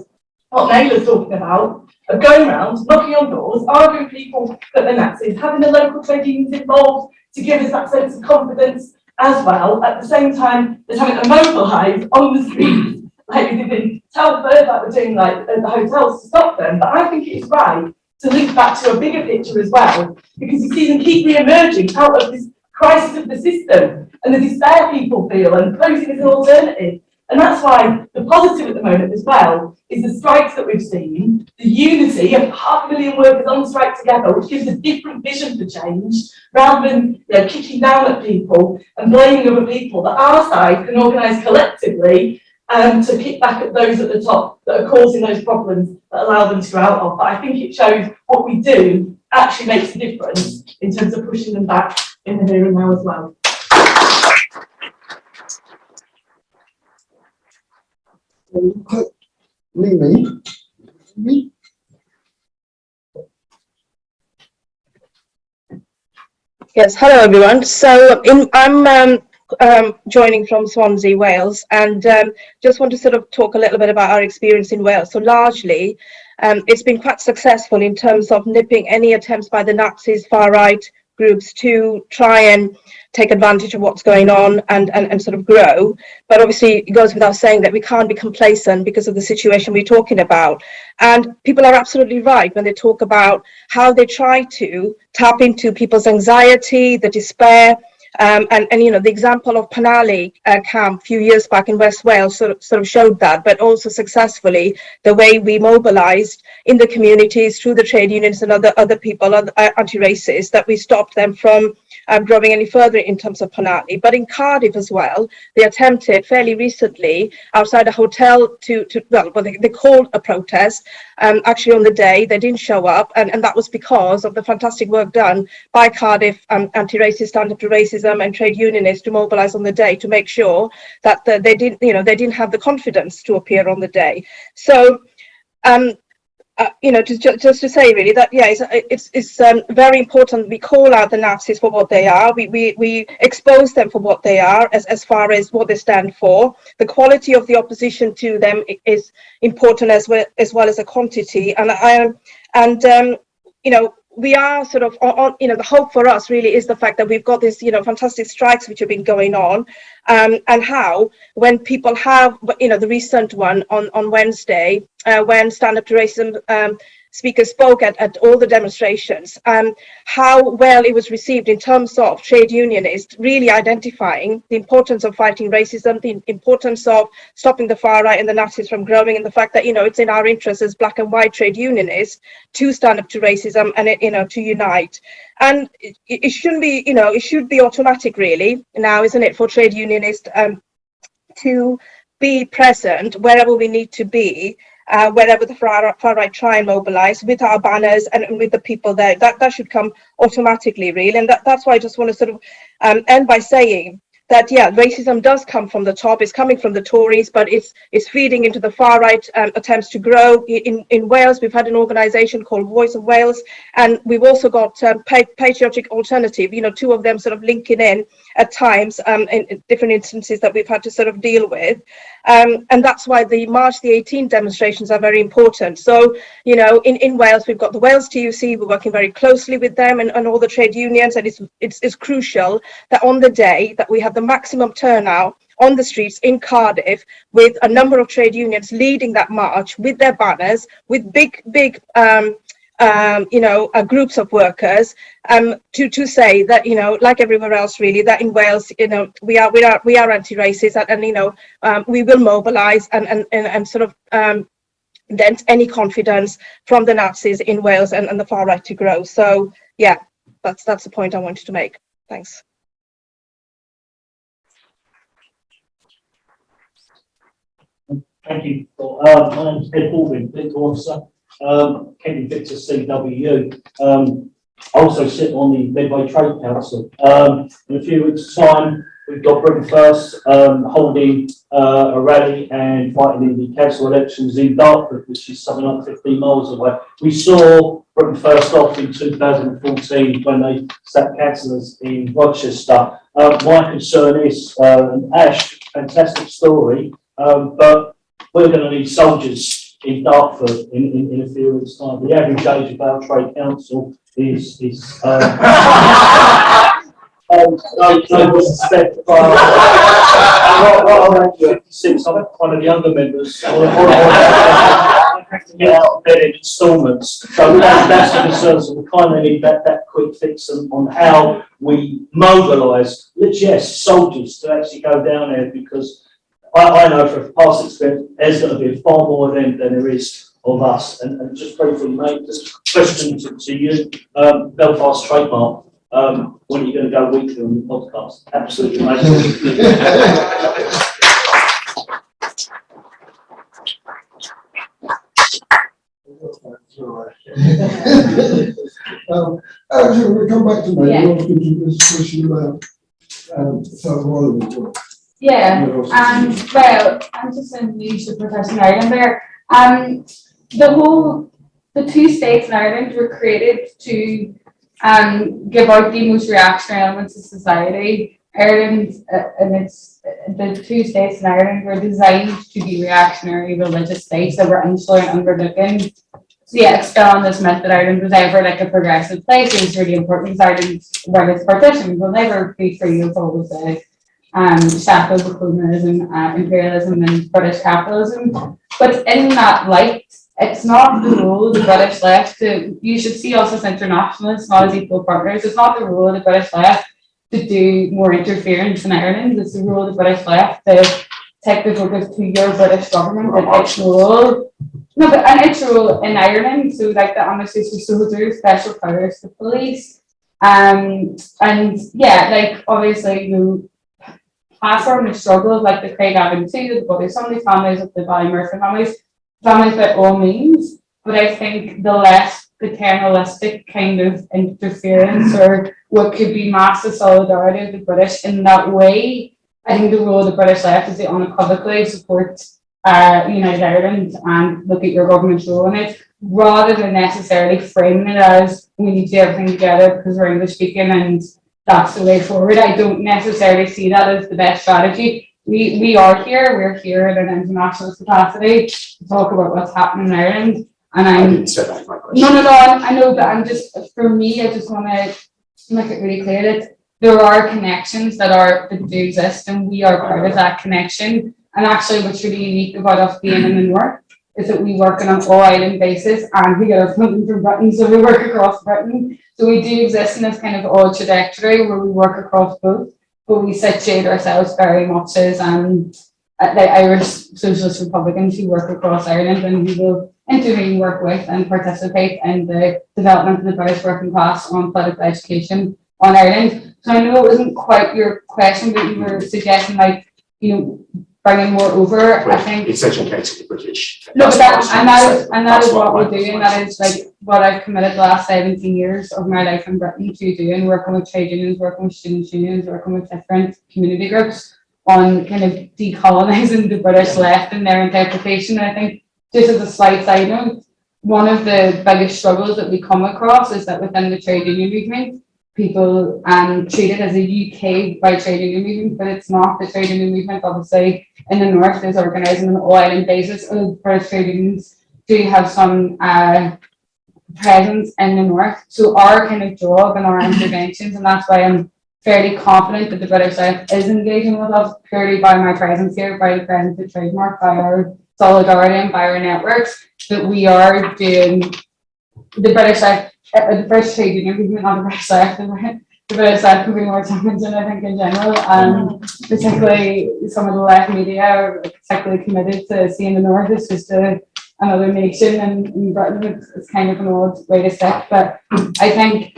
what Nahella's talking about, of going around, knocking on doors, arguing people that they're Nazis, having the local trade unions involved to give us that sense of confidence as well, at the same time as having to mobilise on the streets, like we did in Telford, like we're doing at the hotels to stop them. But I think it's right to link back to a bigger picture as well, because you see them keep re-emerging out of this crisis of the system and the despair people feel, and closing is an alternative. And that's why the positive at the moment as well is the strikes that we've seen, the unity of 500,000 workers on strike together, which gives a different vision for change, rather than kicking down at people and blaming other people, that our side can organise collectively to kick back at those at the top that are causing those problems that allow them to go out of. But I think it shows what we do actually makes a difference in terms of pushing them back in the here and now as well. Me? Yes, hello everyone. So I'm joining from Swansea, Wales, and just want to sort of talk a little bit about our experience in Wales. So largely, it's been quite successful in terms of nipping any attempts by the Nazis, far-right groups to try and take advantage of what's going on and sort of grow. But obviously it goes without saying that we can't be complacent because of the situation we're talking about. And people are absolutely right when they talk about how they try to tap into people's anxiety, the despair, and you know, the example of Penally camp a few years back in West Wales sort of showed that, but also successfully the way we mobilised in the communities through the trade unions and other people, anti-racists, that we stopped them from growing any further in terms of Penally. But in Cardiff as well, they attempted fairly recently outside a hotel they called a protest. Actually on the day they didn't show up, and that was because of the fantastic work done by Cardiff anti-racist, stand up to racism and trade unionists to mobilise on the day to make sure that they didn't have the confidence to appear on the day. So just to say really that it's very important we call out the Nazis for what they are. We expose them for what they are as far as what they stand for. The quality of the opposition to them is important as well as the quantity. We are sort of on, the hope for us really is the fact that we've got this, fantastic strikes which have been going on, and how when people have, the recent one on Wednesday, when Stand Up to Racism speakers spoke at all the demonstrations, how well it was received in terms of trade unionists really identifying the importance of fighting racism, the importance of stopping the far right and the Nazis from growing, and the fact that, it's in our interest as black and white trade unionists to stand up to racism and, to unite. And it shouldn't be, it should be automatic really now, isn't it, for trade unionists to be present wherever we need to be, wherever the far right try and mobilise with our banners and with the people there. That should come automatically, really. And that's why I just want to sort of end by saying that, racism does come from the top. It's coming from the Tories, but it's feeding into the far right attempts to grow. In Wales, we've had an organisation called Voice of Wales, and we've also got Patriotic Alternative, two of them sort of linking in at times in different instances that we've had to sort of deal with. And that's why the March the 18th demonstrations are very important. So, in Wales, we've got the Wales TUC, we're working very closely with them and all the trade unions, and it's crucial that on the day that we have the maximum turnout on the streets in Cardiff, with a number of trade unions leading that march with their banners, with big groups of workers, to say that, like everywhere else really, that in Wales, we are anti-racist, and we will mobilise and sort of dent any confidence from the Nazis in Wales and the far right to grow. So that's the point I wanted to make. Thanks. Thank you. My name is Ed Baldwin, Political Officer, Kent Victor CWU. I also sit on the Medb Trade Council. In a few weeks' time, we've got Britain First holding a rally and fighting in the council elections in Dartford, which is something like 15 miles away. We saw Britain First off in 2014 when they sacked councillors in Rochester. My concern is, Ash, fantastic story, but we're going to need soldiers in Dartford in a few weeks' time. The average age of our trade council is no disrespect, but I'm 56, I'm one of the younger members. have to get out of bed in installments. So that's the concerns, we kind of need that quick fix on how we mobilise, yes, soldiers to actually go down there, because I know from past experience, there's going to be far more of them than there is of us. And just briefly, mate, just a question to you, Belfast Trademark, when are you going to go weekly on your podcast? Absolutely amazing. Actually, we'll come back to me. Yeah. I was going to just push you South Wales. Yeah, well, I'm just in leadership profession in Ireland there. The two states in Ireland were created to give out the most reactionary elements of society. Ireland and the two states in Ireland were designed to be reactionary religious states that were insular and underlooking. So yeah, expel on this myth that Ireland was ever like a progressive place is really important, because Ireland, when it's partition, will never be free of all of the shackles of colonialism, imperialism and British capitalism. But in that light, it's not the role of the British left to, you should see us as internationalists, not as equal partners. It's not the role of the British left to do more interference in Ireland. It's the role of the British left to take the focus to your British government and its role. No, but and its role in Ireland, so like the amnesties for soldiers, special powers to police. And yeah, like obviously the platform, the struggle of like the Craig Avenue, the Bobby Sunday families, of the Ballymurphy families by all means. But I think the less paternalistic kind of interference, or what could be massive solidarity of the British in that way, I think the role of the British left is to unequivocally support United Ireland and look at your government's role in it, rather than necessarily framing it as we need to do everything together because we're English speaking and that's the way forward. I don't necessarily see that as the best strategy. We're here in an international capacity to talk about what's happening in Ireland. And I didn't say that in my question. No, I know, but I'm just, for me, I just want to make it really clear that there are connections that do exist, and we are part of that connection. And actually, what's really unique about us being in the north is that we work on an all-island basis, and we get our funding from Britain, so we work across Britain. So we do exist in this kind of odd trajectory where we work across both, but we situate ourselves very much as the Irish Socialist Republicans who work across Ireland, and who will intervene, work with and participate in the development of the British working class on political education on Ireland. So I know it wasn't quite your question, but you were suggesting bringing more over. I think it's educating the British. No, but that is what we're doing. That is like what I've committed the last 17 years of my life in Britain to doing, working with trade unions, working with students' unions, working with different community groups on kind of decolonising the British left and their interpretation. And I think, just as a slight side note, one of the biggest struggles that we come across is that within the trade union movement, people treat it as a UK-wide trade union movement, but it's not. The trade union movement, obviously, in the north is organised on an all-island basis. British trade unions do have some presence in the north. So our kind of job and our interventions, and that's why I'm fairly confident that the British left is engaging with us purely by my presence here, by the presence of Trademark, by our solidarity and by our networks, that we are doing the British left, the British trade union movement, not the British left, the British left could be more challenging, I think, in general, and particularly some of the left media are particularly committed to seeing the north as just another nation, and in Britain it's kind of an odd way to stick, but I think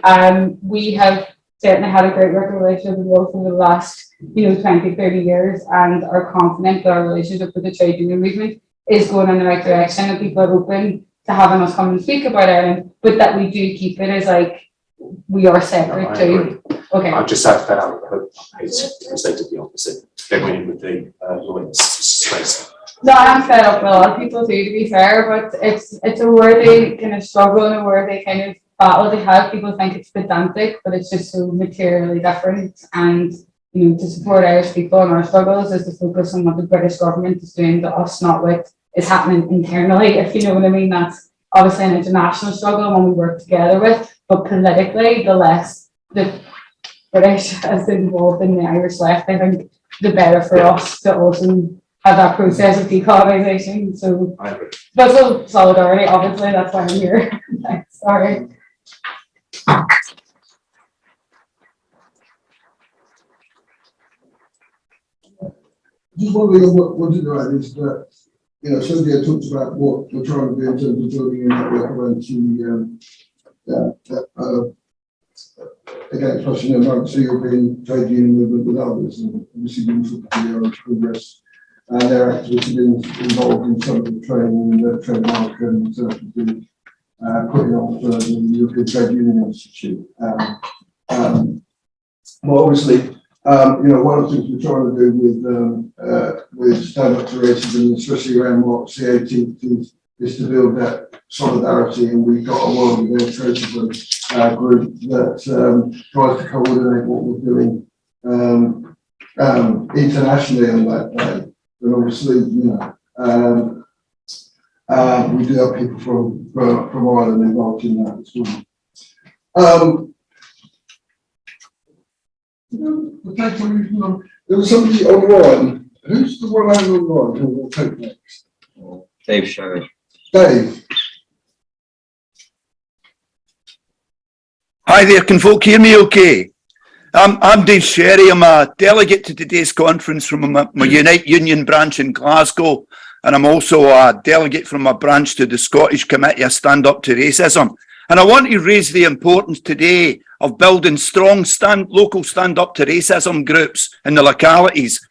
we have certainly had a great working relationship with Wilf over the last 20, 30 years, and are confident that our relationship with the trade union movement is going in the right direction, and people are open to having us come and speak about Ireland, but that we do keep it as like we are separate too. Okay. I just have that out. Because they did the opposite. They went in with the lawyers space. No, I'm fed up with a lot of people too, to be fair, but it's a worthy kind of struggle and a worthy kind of battle to have. People think it's pedantic, but it's just so materially different. And to support Irish people in our struggles is to focus on what the British government is doing to us, not what is happening internally, if you know what I mean. That's obviously an international struggle, one we work together with, but politically, the less the British is involved in the Irish left, I think the better for us to also that process of decarbonisation. So I agree. that's a solidarity, obviously, that's why I'm here. Thanks, sorry. Just one thing I wanted to add is that, you know, Sergio talked about what we're trying to do in terms of building a network around again, especially amongst the European trade union movement with others, and obviously been talking to the Irish Congress, and their activists have been involved in some of the training and the Trademark and putting on for the European Trade Union Institute. Well, obviously, you know, one of the things we're trying to do with Stand Up to Racism, especially around March the 18th, is to build that solidarity, and we've got a World Against Racism group that tries to coordinate what we're doing internationally on that day. And obviously, you know, we do have people from Ireland involved in that as well. There was somebody online. Who's the one online who will take next? Dave Sherry. Dave. Hi there, can folk hear me okay? I'm Dave Sherry. I'm a delegate to today's conference from my Unite Union branch in Glasgow, and I'm also a delegate from my branch to the Scottish Committee of Stand Up to Racism. And I want to raise the importance today of building strong local stand up to racism groups in the localities.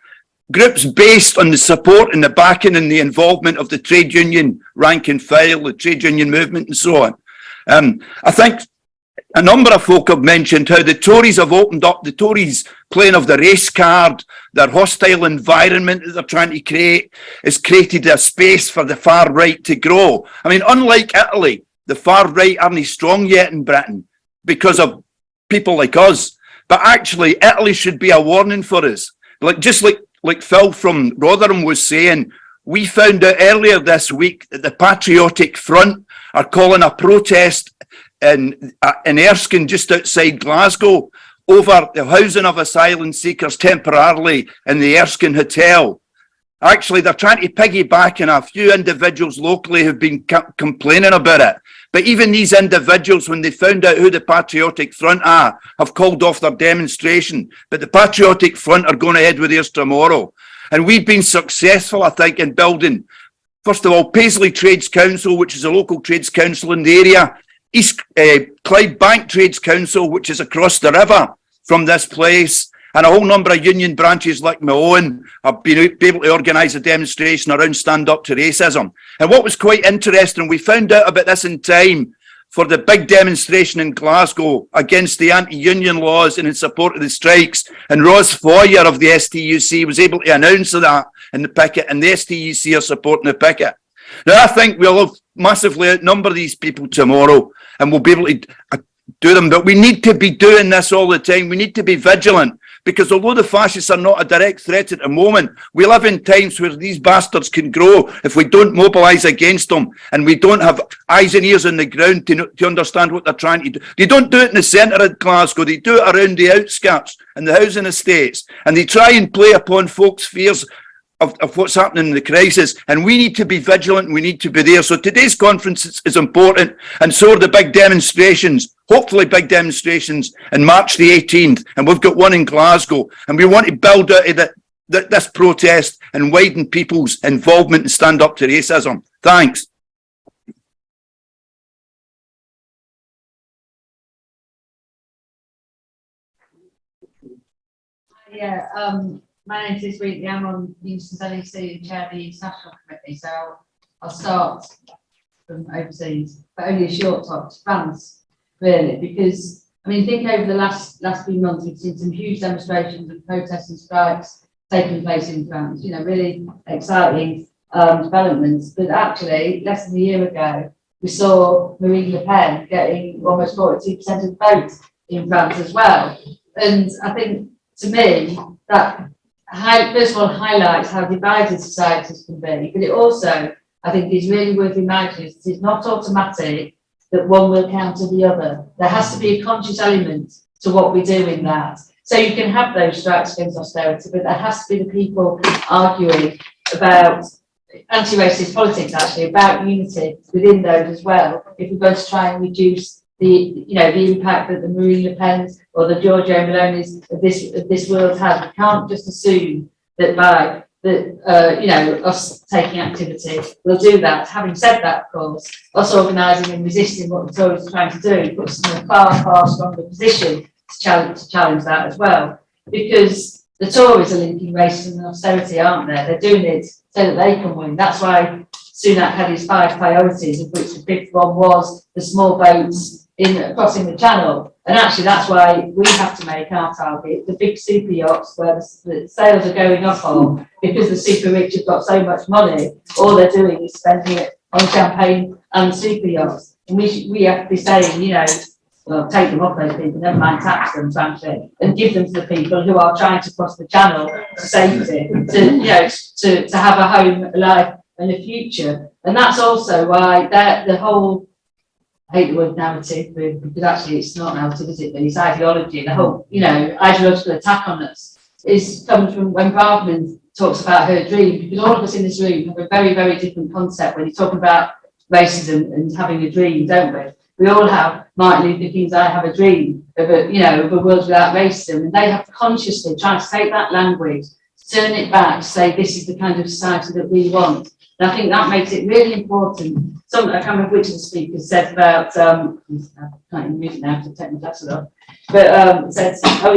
Groups based on the support and the backing and the involvement of the trade union rank and file, the trade union movement and so on. I think a number of folk have mentioned how the Tories have opened up, the Tories playing of the race card, their hostile environment that they're trying to create has created a space for the far right to grow. I mean, unlike Italy, the far right aren't strong yet in Britain because of people like us. But actually, Italy should be a warning for us. Just like Phil from Rotherham was saying, we found out earlier this week that the Patriotic Front are calling a protest in Erskine, just outside Glasgow, over the housing of asylum seekers temporarily in the Erskine Hotel. Actually, they're trying to piggyback on a few individuals locally who've been complaining about it. But even these individuals, when they found out who the Patriotic Front are, have called off their demonstration. But the Patriotic Front are going ahead with theirs tomorrow. And we've been successful, I think, in building, first of all, Paisley Trades Council, which is a local trades council in the area, East Clydebank Trades Council, which is across the river from this place, and a whole number of union branches like my own have been able to organise a demonstration around Stand Up to Racism. And what was quite interesting, we found out about this in time for the big demonstration in Glasgow against the anti-union laws and in support of the strikes. And Ros Foyer of the STUC was able to announce that in the picket, and the STUC are supporting the picket. Now, I think we'll massively outnumber these people tomorrow and we'll be able to do them. But we need to be doing this all the time. We need to be vigilant, because although the fascists are not a direct threat at the moment, we live in times where these bastards can grow if we don't mobilise against them and we don't have eyes and ears on the ground to understand what they're trying to do. They don't do it in the centre of Glasgow. They do it around the outskirts and the housing estates. And they try and play upon folks' fears of what's happening in the crisis, and we need to be vigilant and we need to be there. So today's conference is important, and so are the big demonstrations, hopefully big demonstrations in March the 18th, and we've got one in Glasgow, and we want to build out of this protest and widen people's involvement and stand up to racism. Thanks. Yeah, my name's Liz Wheatley. I'm on the Euston's LEC and chair of the International Committee, so I'll start from overseas, but only a short talk to France, really, because I mean, think over the last few months, we've seen some huge demonstrations and protests and strikes taking place in France. You know, really exciting developments. But actually, less than a year ago, we saw Marine Le Pen getting almost 42% of the vote in France as well. And I think, to me, that first of all highlights how divided societies can be, but it also, I think, is really worth imagining. It's not automatic that one will counter the other. There has to be a conscious element to what we do in that. So you can have those strikes against austerity, but there has to be the people arguing about anti-racist politics, actually, about unity within those as well. If we're going to try and reduce the impact that the Marine Le Pens or the Giorgio Meloni's of this world has, we can't just assume that by us taking activity, we'll do that. Having said that, of course, us organising and resisting what the Tories are trying to do puts us in a far, far stronger position to challenge that as well. Because the Tories are linking racism and austerity, aren't they? They're doing it so that they can win. That's why Sunak had his 5 priorities, of which the 5th one was the small boats in crossing the channel. And actually, that's why we have to make our target the big super yachts where the sales are going up on, because the super rich have got so much money, all they're doing is spending it on champagne and super yachts. And we have to be saying, well, take them off those people, never mind tax them, frankly, and give them to the people who are trying to cross the channel to safety, to have a home, a life, and a future. And that's also why the whole, I hate the word narrative, because actually it's not narrative, is it? But it's ideology. The whole, ideological attack on us comes from when Braverman talks about her dream, because all of us in this room have a very, very different concept when you're talking about racism and having a dream, don't we? We all have Martin Luther King's I have a dream of a world without racism, and they have to consciously try to take that language, turn it back, say this is the kind of society that we want. And I think that makes it really important. I can't remember which of the speakers said about, I can't even read it now because I've taken my glasses off, but said, stand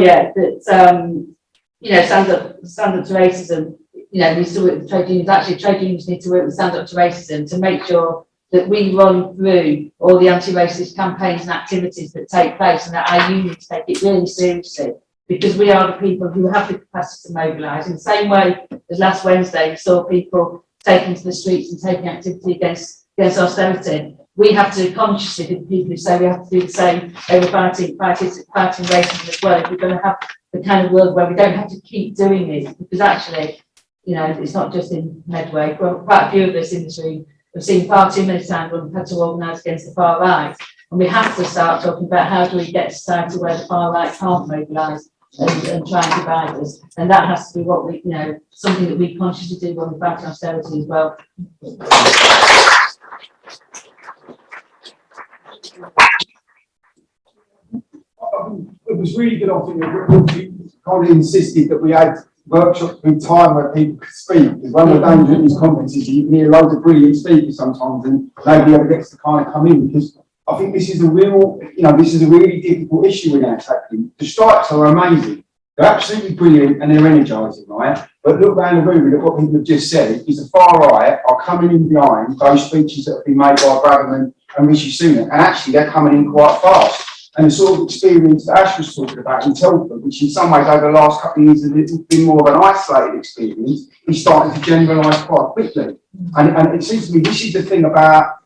up to racism. We still work with trade unions. Actually, trade unions need to work with stand up to racism to make sure that we run through all the anti-racist campaigns and activities that take place, and that our unions take it really seriously, because we are the people who have the capacity to mobilise. In the same way as last Wednesday, we saw people taking to the streets and taking activity against austerity. We have to consciously be the people who say we have to do the same over fighting racism as well. If we're going to have the kind of world where we don't have to keep doing it, because actually, it's not just in Medway. Quite a few of us in this room have seen far too many times when we've had to organise against the far right. And we have to start talking about how do we get a society where the far right can't mobilise and try and divide us. And that has to be what we, something that we consciously do when we fight austerity as well. It was really good, I think, that Colin insisted that we had workshops with time where people could speak, because one of the dangers in these conferences is you can hear loads of brilliant speakers sometimes and nobody ever gets to kind of come in, because I think this is a real, this is a really difficult issue we're now tackling. The strikes are amazing. They're absolutely brilliant and they're energising, right? But look around the room and look what people have just said, is the far right are coming in behind those speeches that have been made by Braverman and Rishi Sunak, and actually they're coming in quite fast. And the sort of experience that Ash was talking about in Telford, which in some ways over the last couple of years has been more of an isolated experience, is starting to generalise quite quickly. And it seems to me this is the thing about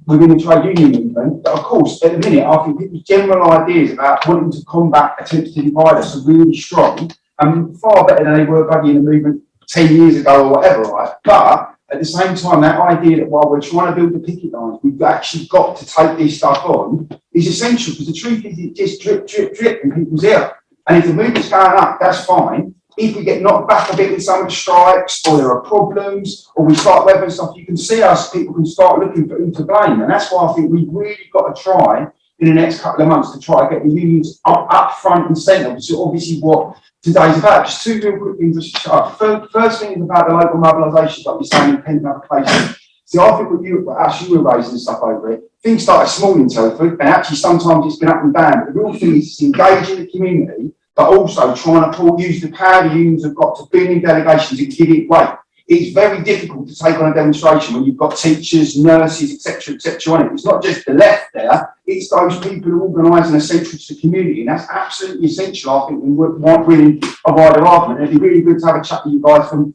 within the trade union movement, that of course at the minute I think people's general ideas about wanting to combat attempts to divide us are really strong and far better than they were maybe in the movement 10 years ago or whatever, right? But at the same time, that idea that while we're trying to build the picket lines, we've actually got to take this stuff on is essential, because the truth is it just drip, drip, drip in people's ear. And if the movement's going up, that's fine. If we get knocked back a bit with some of the strikes, or there are problems, or we start weathering stuff, you can see us, people can start looking for who to blame. And that's why I think we've really got to try in the next couple of months to try to get the unions up front and centre, which is obviously what today's about. Just two real quick things to shut up. First thing is about the local mobilisation, like you're saying, in pending applications. See, I think with you, Ash, you were raising stuff over it. Things started small in Telford, and actually sometimes it's been up and down. But the real thing is engaging the community, but also trying to use the power the unions have got to bring in delegations and give it weight. It's very difficult to take on a demonstration when you've got teachers, nurses, etc. on it. It's not just the left there, it's those people who organise and are central to the community, and that's absolutely essential, I think, and want really a wider argument. It'd be really good to have a chat with you guys from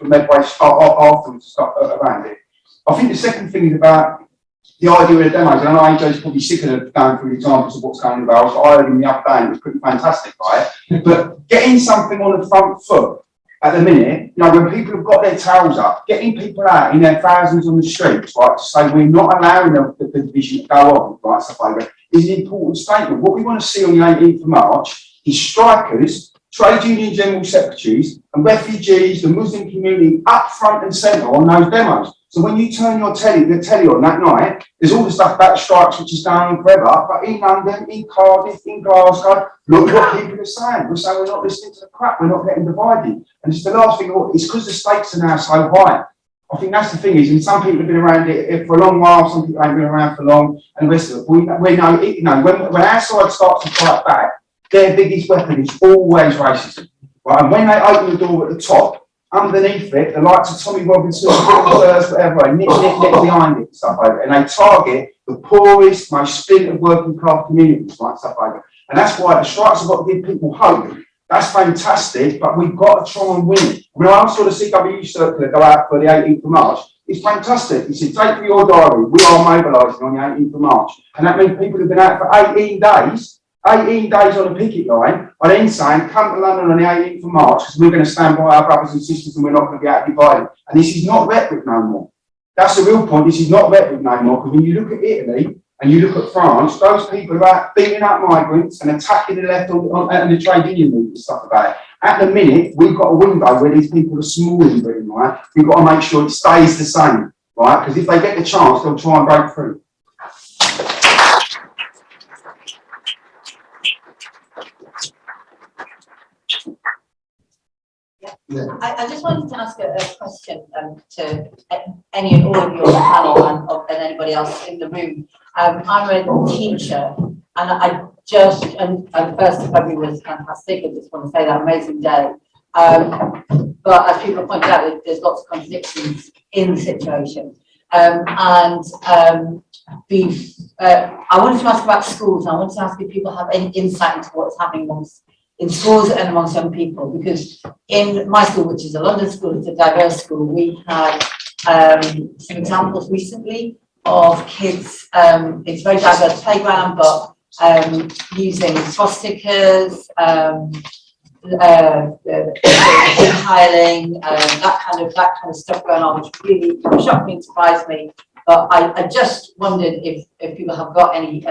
Medway afterwards around it. I think the second thing is about the idea of the demos, and I know AJ's probably sick of going through the examples of what's going on about. I heard him the other day and it was pretty fantastic, right? But getting something on the front foot at the minute, when people have got their tails up, getting people out in their thousands on the streets, right, to say we're not allowing the division to go on, right, stuff like that, is an important statement. What we want to see on the 18th of March is strikers trade union general secretaries and refugees, the Muslim community up front and centre on those demos. So when you turn your telly on that night, there's all the stuff about strikes which is going on forever, but in London, in Cardiff, in Glasgow, look what people are saying. We're saying we're not listening to the crap, we're not getting divided. And it's the last thing, it's because the stakes are now so high. I think that's the thing is, and some people have been around it for a long while, some people haven't been around for long, and the rest of it. We know, when our side starts to fight back, their biggest weapon is always racism. Right? And when they open the door at the top, underneath it, the likes of Tommy Robinson, whatever, and nick behind it, stuff over it. And they target the poorest, most splintered working class communities, like stuff over it. And that's why the strikes have got to give people hope. That's fantastic, but we've got to try and win it. When I saw the CWU circular go out for the 18th of March, it's fantastic. He said, take for your diary, we are mobilising on the 18th of March. And that means people have been out for 18 days on a picket line, are then saying, come to London on the 18th of March, because we're going to stand by our brothers and sisters and we're not going to be out divided. And this is not rhetoric no more. That's the real point. This is not rhetoric no more, because when you look at Italy and you look at France, those people are out beating up migrants and attacking the left on the trade union movement and stuff about it. At the minute, we've got a window where these people are small in Britain, right? We've got to make sure it stays the same, right? Because if they get the chance, they'll try and break through. Yeah. I just wanted to ask a question to any and all of you on the panel and anybody else in the room. I'm a teacher, and I just, and first February was fantastic. I just want to say that amazing day. But as people pointed out, there's lots of contradictions in the situation. I wanted to ask about schools. I wanted to ask if people have any insight into what's happening in schools and amongst young people, because in my school, which is a London school, it's a diverse school, we had some examples recently of kids, it's a very diverse playground, but using swastikas, tiling, that kind of stuff going on, which really shocked me and surprised me. But I just wondered if people have got any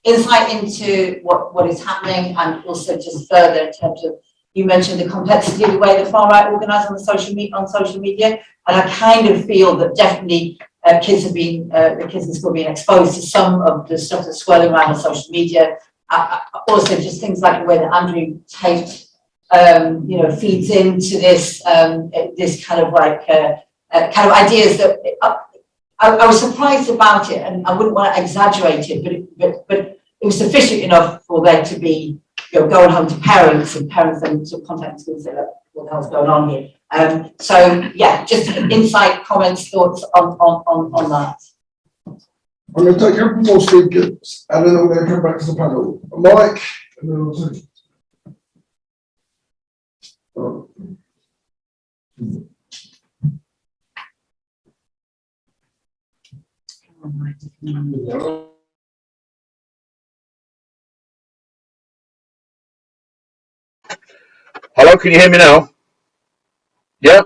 insight into what is happening, and also just further in terms of, you mentioned the complexity of the way the far right organise on social media, and I kind of feel that definitely kids have been, the kids in school being exposed to some of the stuff that's swirling around on social media. Also, just things like the way that Andrew Tate, feeds into this this kind of like kind of ideas that I was surprised about it, and I wouldn't want to exaggerate it, but it was sufficient enough for there to be, going home to parents and sort of contact schools and say, look, what the hell's going on here? So yeah, just insight, comments, thoughts on that. I'm going to take a couple more speakers, and then I'm going to come back to the panel. Mike, and then I'll take. Hello, can you hear me now? Yeah?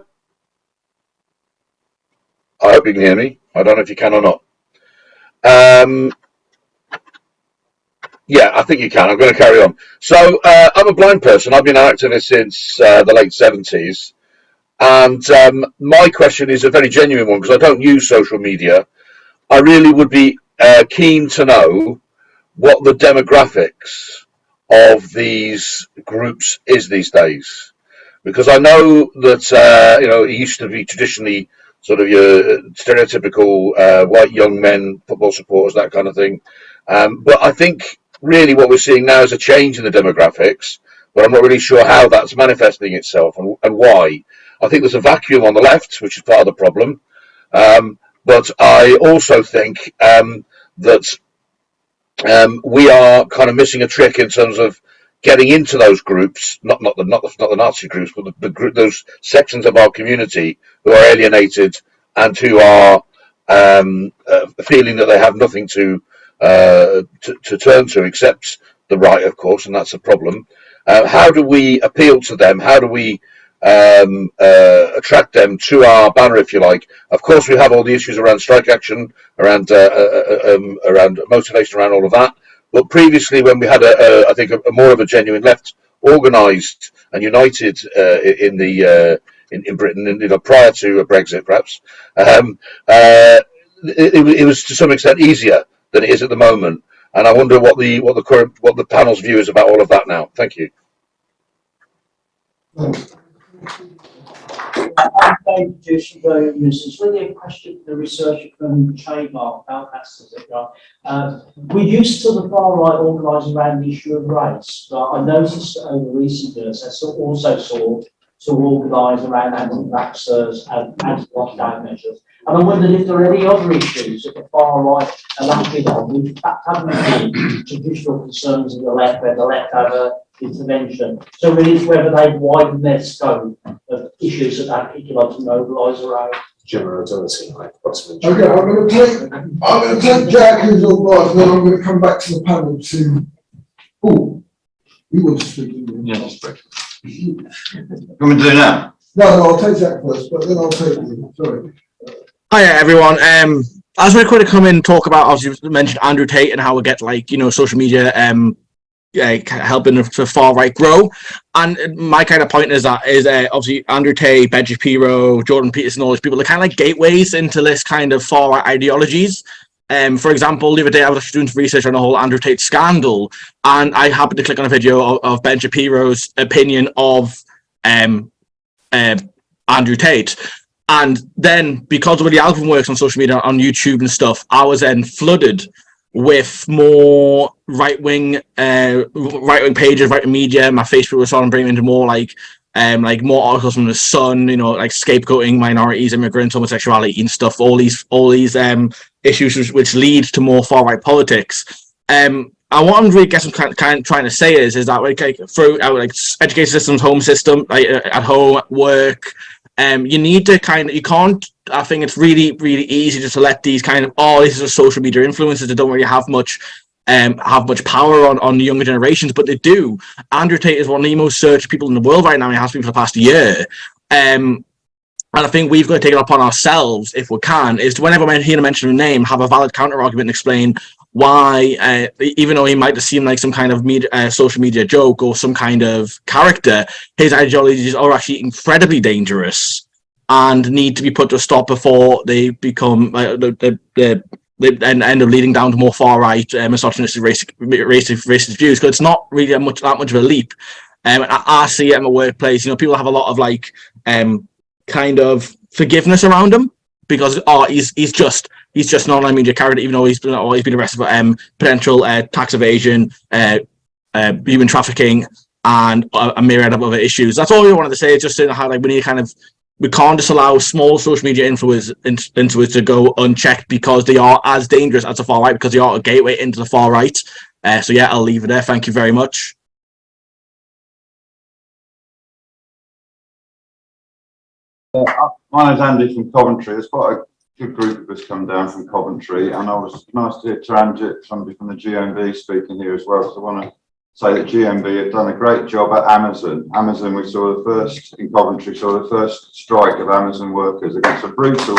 I hope you can hear me. I don't know if you can or not. Yeah, I think you can. I'm going to carry on. So, I'm a blind person. I've been an activist since the late 70s. And my question is a very genuine one, because I don't use social media. I really would be keen to know what the demographics of these groups is these days, because I know that it used to be traditionally sort of your stereotypical white young men, football supporters, that kind of thing. But I think really what we're seeing now is a change in the demographics, but I'm not really sure how that's manifesting itself and why. I think there's a vacuum on the left, which is part of the problem. But I also think that we are kind of missing a trick in terms of getting into those groups, not the Nazi groups, but those sections of our community who are alienated and who are feeling that they have nothing to turn to except the right, of course, and that's a problem. How do we appeal to them? How do we attract them to our banner, if you like? Of course, we have all the issues around strike action, around motivation, around all of that. But previously, when we had I think a more of a genuine left organised and united in the in Britain, and prior to Brexit, perhaps, it was to some extent easier than it is at the moment. And I wonder what the panel's view is about all of that now. Thank you. Just really a question for the researcher from Trademark about that specific. We're used to the far right organising around the issue of race, but I noticed over recent years that's also sought to organise around anti-vaxxers and anti-lockdown measures. And I wondered if there are any other issues that the far right are acting on, which in fact haven't been traditional concerns of the left, where the left have a intervention. So it is whether they've widened their scope of issues that they particularly like to mobilise around. Generality, like Okay, I'm gonna take Jack as your boss, and then I'm gonna come back to the panel to. Oh, you want to speak? Yeah, just break. You want me to do it now? No, I'll take Jack first, but then I'll take you. Sorry. Hi everyone. I was really quick to come in and talk about, obviously you mentioned Andrew Tate and how we get social media helping the far right grow. And my kind of point is obviously Andrew Tate, Ben Shapiro, Jordan Peterson, all these people, they're kind of like gateways into this kind of far right ideologies. For example, the other day I was actually doing some research on the whole Andrew Tate scandal, and I happened to click on a video of Ben Shapiro's opinion of Andrew Tate. And then, because of the algorithm works on social media, on YouTube and stuff, I was then flooded with more right-wing pages, right-wing media. My Facebook was starting to bring into more like more articles from The Sun, like scapegoating minorities, immigrants, homosexuality and stuff. All these issues which lead to more far-right politics. And what I'm really guessing kind of trying to say is that through our education systems, home system, at home, at work. You need to I think it's really, really easy just to let these these are social media influencers that don't really have much power on the younger generations, but they do. Andrew Tate is one of the most searched people in the world right now, and he has been for the past year. And I think we've got to take it upon ourselves, if we can, is to whenever we hear him mention a name, have a valid counter argument and explain why, even though he might seem like some kind of social media joke or some kind of character, his ideologies are actually incredibly dangerous and need to be put to a stop before they become they end up leading down to more far right, misogynistic, racist views. Because it's not really that much of a leap. I see it in my workplace. People have a lot of kind of forgiveness around him because he's just an online media character, even though he's been arrested for potential tax evasion, human trafficking, and a myriad of other issues. That's all we wanted to say. Just saying how we can't just allow small social media influencers to go unchecked because they are as dangerous as the far right, because they are a gateway into the far right. So yeah, I'll leave it there. Thank you very much. My name's Andy from Coventry. There's quite a good group of us come down from Coventry, and I was nice to hear Taranjit, somebody from the GMB, speaking here as well, because I want to say that GMB have done a great job at Amazon. Amazon, we saw in Coventry, saw the first strike of Amazon workers against a brutal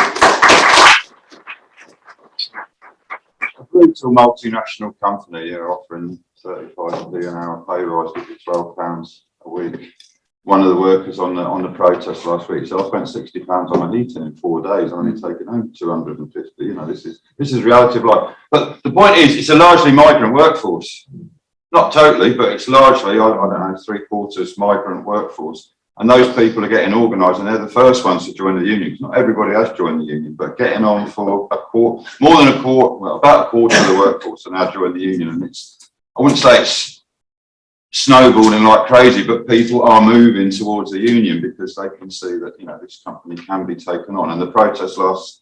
multinational company offering 35p an hour pay rise, which is £12 a week. One of the workers on the protest last week, so I spent £60 on my heating in 4 days. I'm only taking home 250. This is reality of life. But the point is, it's a largely migrant workforce. Not totally, but it's largely, I don't know, 3/4 migrant workforce. And those people are getting organised, and they're the first ones to join the unions. Not everybody has joined the union, but getting on for about a quarter of the workforce are now joined the union. And I wouldn't say it's snowballing like crazy, but people are moving towards the union because they can see that this company can be taken on. And the protest last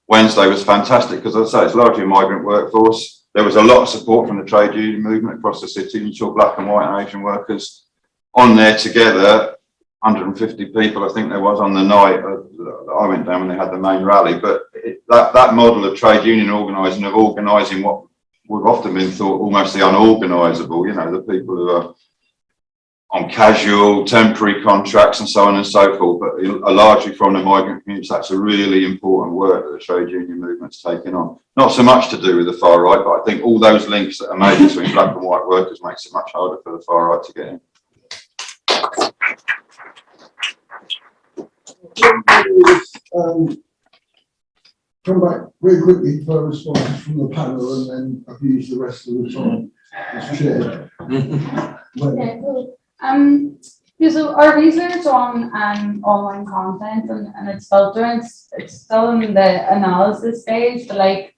Wednesday was fantastic because, as I say, it's largely a migrant workforce. There was a lot of support from the trade union movement across the city. You saw black and white and Asian workers on there together. 150 people, I think there was, on the night I went down when they had the main rally. But that model of trade union organising what we've often been thought almost the unorganisable, the people who are on casual, temporary contracts and so on and so forth, but are largely from the migrant communities. That's a really important work that the trade union movement's taken on. Not so much to do with the far right, but I think all those links that are made between black and white workers makes it much harder for the far right to get in. come back very quickly for a response from the panel, and then I've used the rest of the time as chair. Yeah, cool. Yeah, so our research on online content and its filtering, it's still in the analysis stage, but like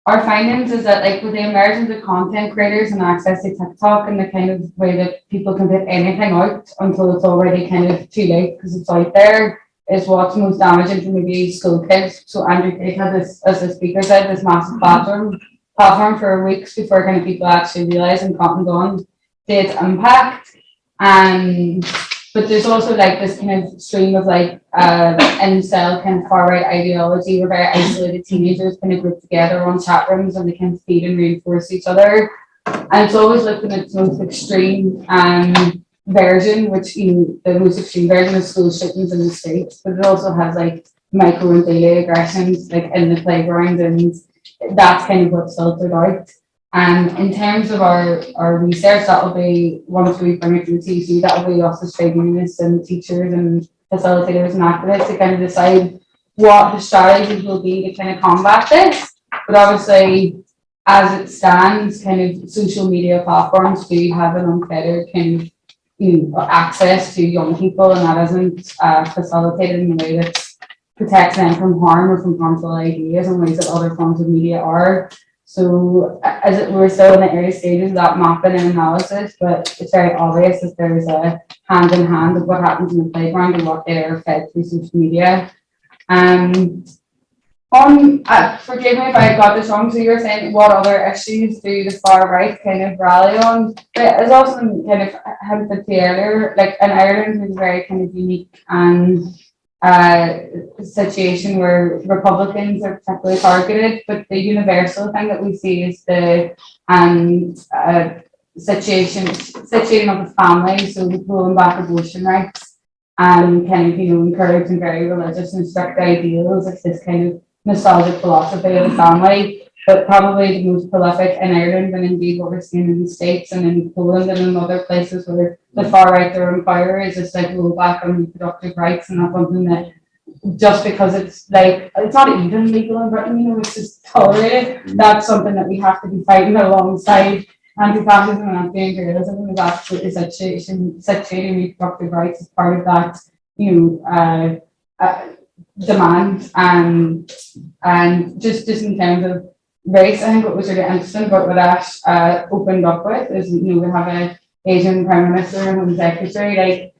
our findings is that like with the emergence of content creators and access to TikTok and the kind of way that people can put anything out until it's already kind of too late because it's out there is what's most damaging to maybe school kids. So Andrew Tate had this, as the speaker said, this massive platform for weeks before kind of people actually realise and cottoned on its impact. But there's also like this kind of stream of like incel kind of far right ideology where very isolated teenagers kind of group together on chat rooms and they can feed and reinforce each other. And it's always looking at its most extreme version, which the most extreme version of school shootings in the States, but it also has like micro and daily aggressions like in the playground, and that's kind of what's filtered out. And in terms of our research, that will be, once we bring it to the TC, that will be us as trade unionists and teachers and facilitators and activists to kind of decide what the strategies will be to kind of combat this. But obviously, as it stands, kind of social media platforms do have an unfettered kind of access to young people, and that isn't facilitated in a way that protects them from harm or from harmful ideas in ways that other forms of media are. So we're still in the early stages of that mapping and analysis, but it's very obvious that there's a hand in hand of what happens in the playground and what they're fed through social media. Forgive me if I got this wrong, so you were saying what other issues do the far right kind of rally on? But it's also kind of hinted to earlier, like in Ireland is very kind of unique and situation where Republicans are particularly targeted, but the universal thing that we see is the situating of the family, so rolling back abortion rights and kind of encouraging very religious and strict ideals. It's this kind of nostalgic philosophy of the family, but probably the most prolific in Ireland and indeed what we're seeing in the States and in Poland and in other places where the far right their empire is just like roll back on reproductive rights, and that's something that just because it's like it's not even legal in Britain, it's just tolerated. That's something that we have to be fighting alongside anti-fascism and anti-imperialism. Is absolutely situating reproductive rights as part of that demand, and just in terms of race, I think what was really interesting about what Ash opened up with is we have an Asian Prime Minister and Home Secretary. Like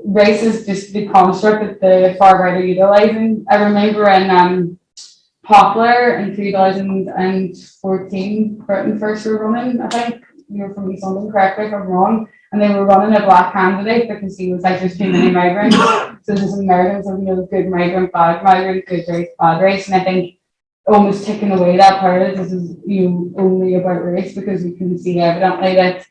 race is just the construct that the far right are utilising. I remember in Poplar in 2014, Britain first were running, I think you're from East London, correct me if I'm wrong, and they were running a black candidate because he was like there's too many migrants. So there's emergence of good migrant, bad migrant, good race, bad race, and I think almost taking away that part of this is only about race, because we can see evidently that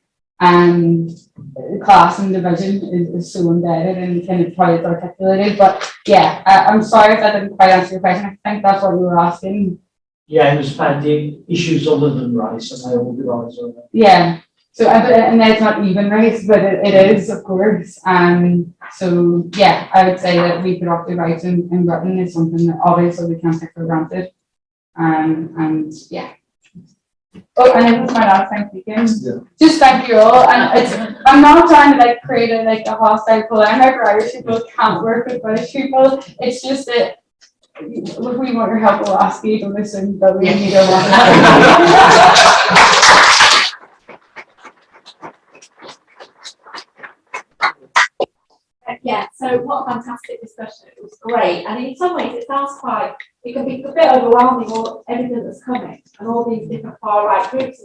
class and division is so embedded and kind of how it's articulated. But yeah, I'm sorry if that didn't quite answer your question. I think that's what you were asking. Yeah, it was finding issues other than race, and they all belong as well. Yeah. So and that's not even race, but it is, of course. So yeah, I would say that reproductive rights in Britain is something that obviously we can't take for granted. And yeah. Oh, and it was my last time speaking. Yeah. Just thank you all. And I'm not trying to create a hostile polemic where Irish people can't work with British people. It's just that if we want your help, we'll ask you to listen, but we need a lot. Yeah, so what a fantastic discussion. It was great. And in some ways it sounds it can be a bit overwhelming, all everything that's coming and all these different far right groups,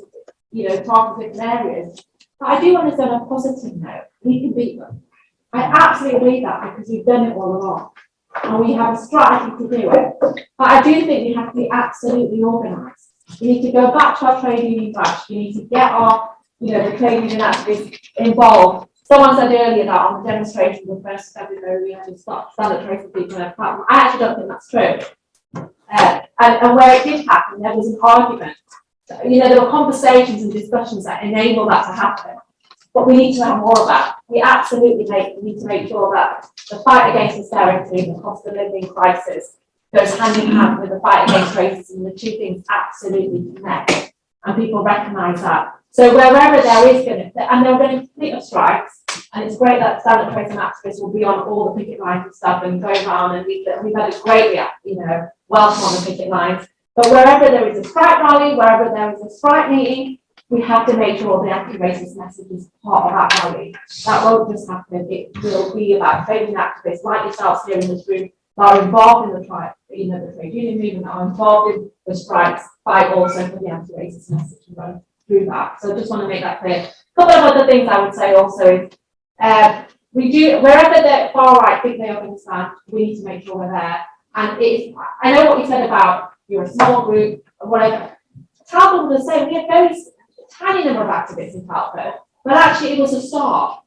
targeting different areas. But I do want to say on a positive note, we can beat them. I absolutely believe that because we've done it all along. And we have a strategy to do it. But I do think we have to be absolutely organised. We need to go back to our trade union batch. We need to get our, the trade union activists involved. Someone said earlier that on the demonstration the 1st of February we had to stop standard tracing people on a platform. I actually don't think that's true. And where it did happen, there was an argument. There were conversations and discussions that enable that to happen. but we need to have more of that. We absolutely need to make sure that the fight against austerity and the cost of living crisis goes hand in hand with the fight against racism. The two things absolutely connect, and people recognise that. So wherever there is going to, and they're going to complete of strikes, and it's great that stand-up trades and activists will be on all the picket lines and stuff and go around, and we've had a great, welcome on the picket lines. But wherever there is a strike rally, wherever there is a strike meeting, we have to make sure the anti-racist message is part of that rally. That won't just happen. It will be about training activists like yourselves here in this room that are involved in the trade union movement, that are involved in the strikes, fight also for the anti-racist message and run through that. So I just want to make that clear. A couple of other things I would say also is we do, wherever the far right think they understand, we need to make sure we're there. And I know what you said about you're a small group or whatever. Telford was the same. We had very tiny number of activists in Telford, but actually it was a start.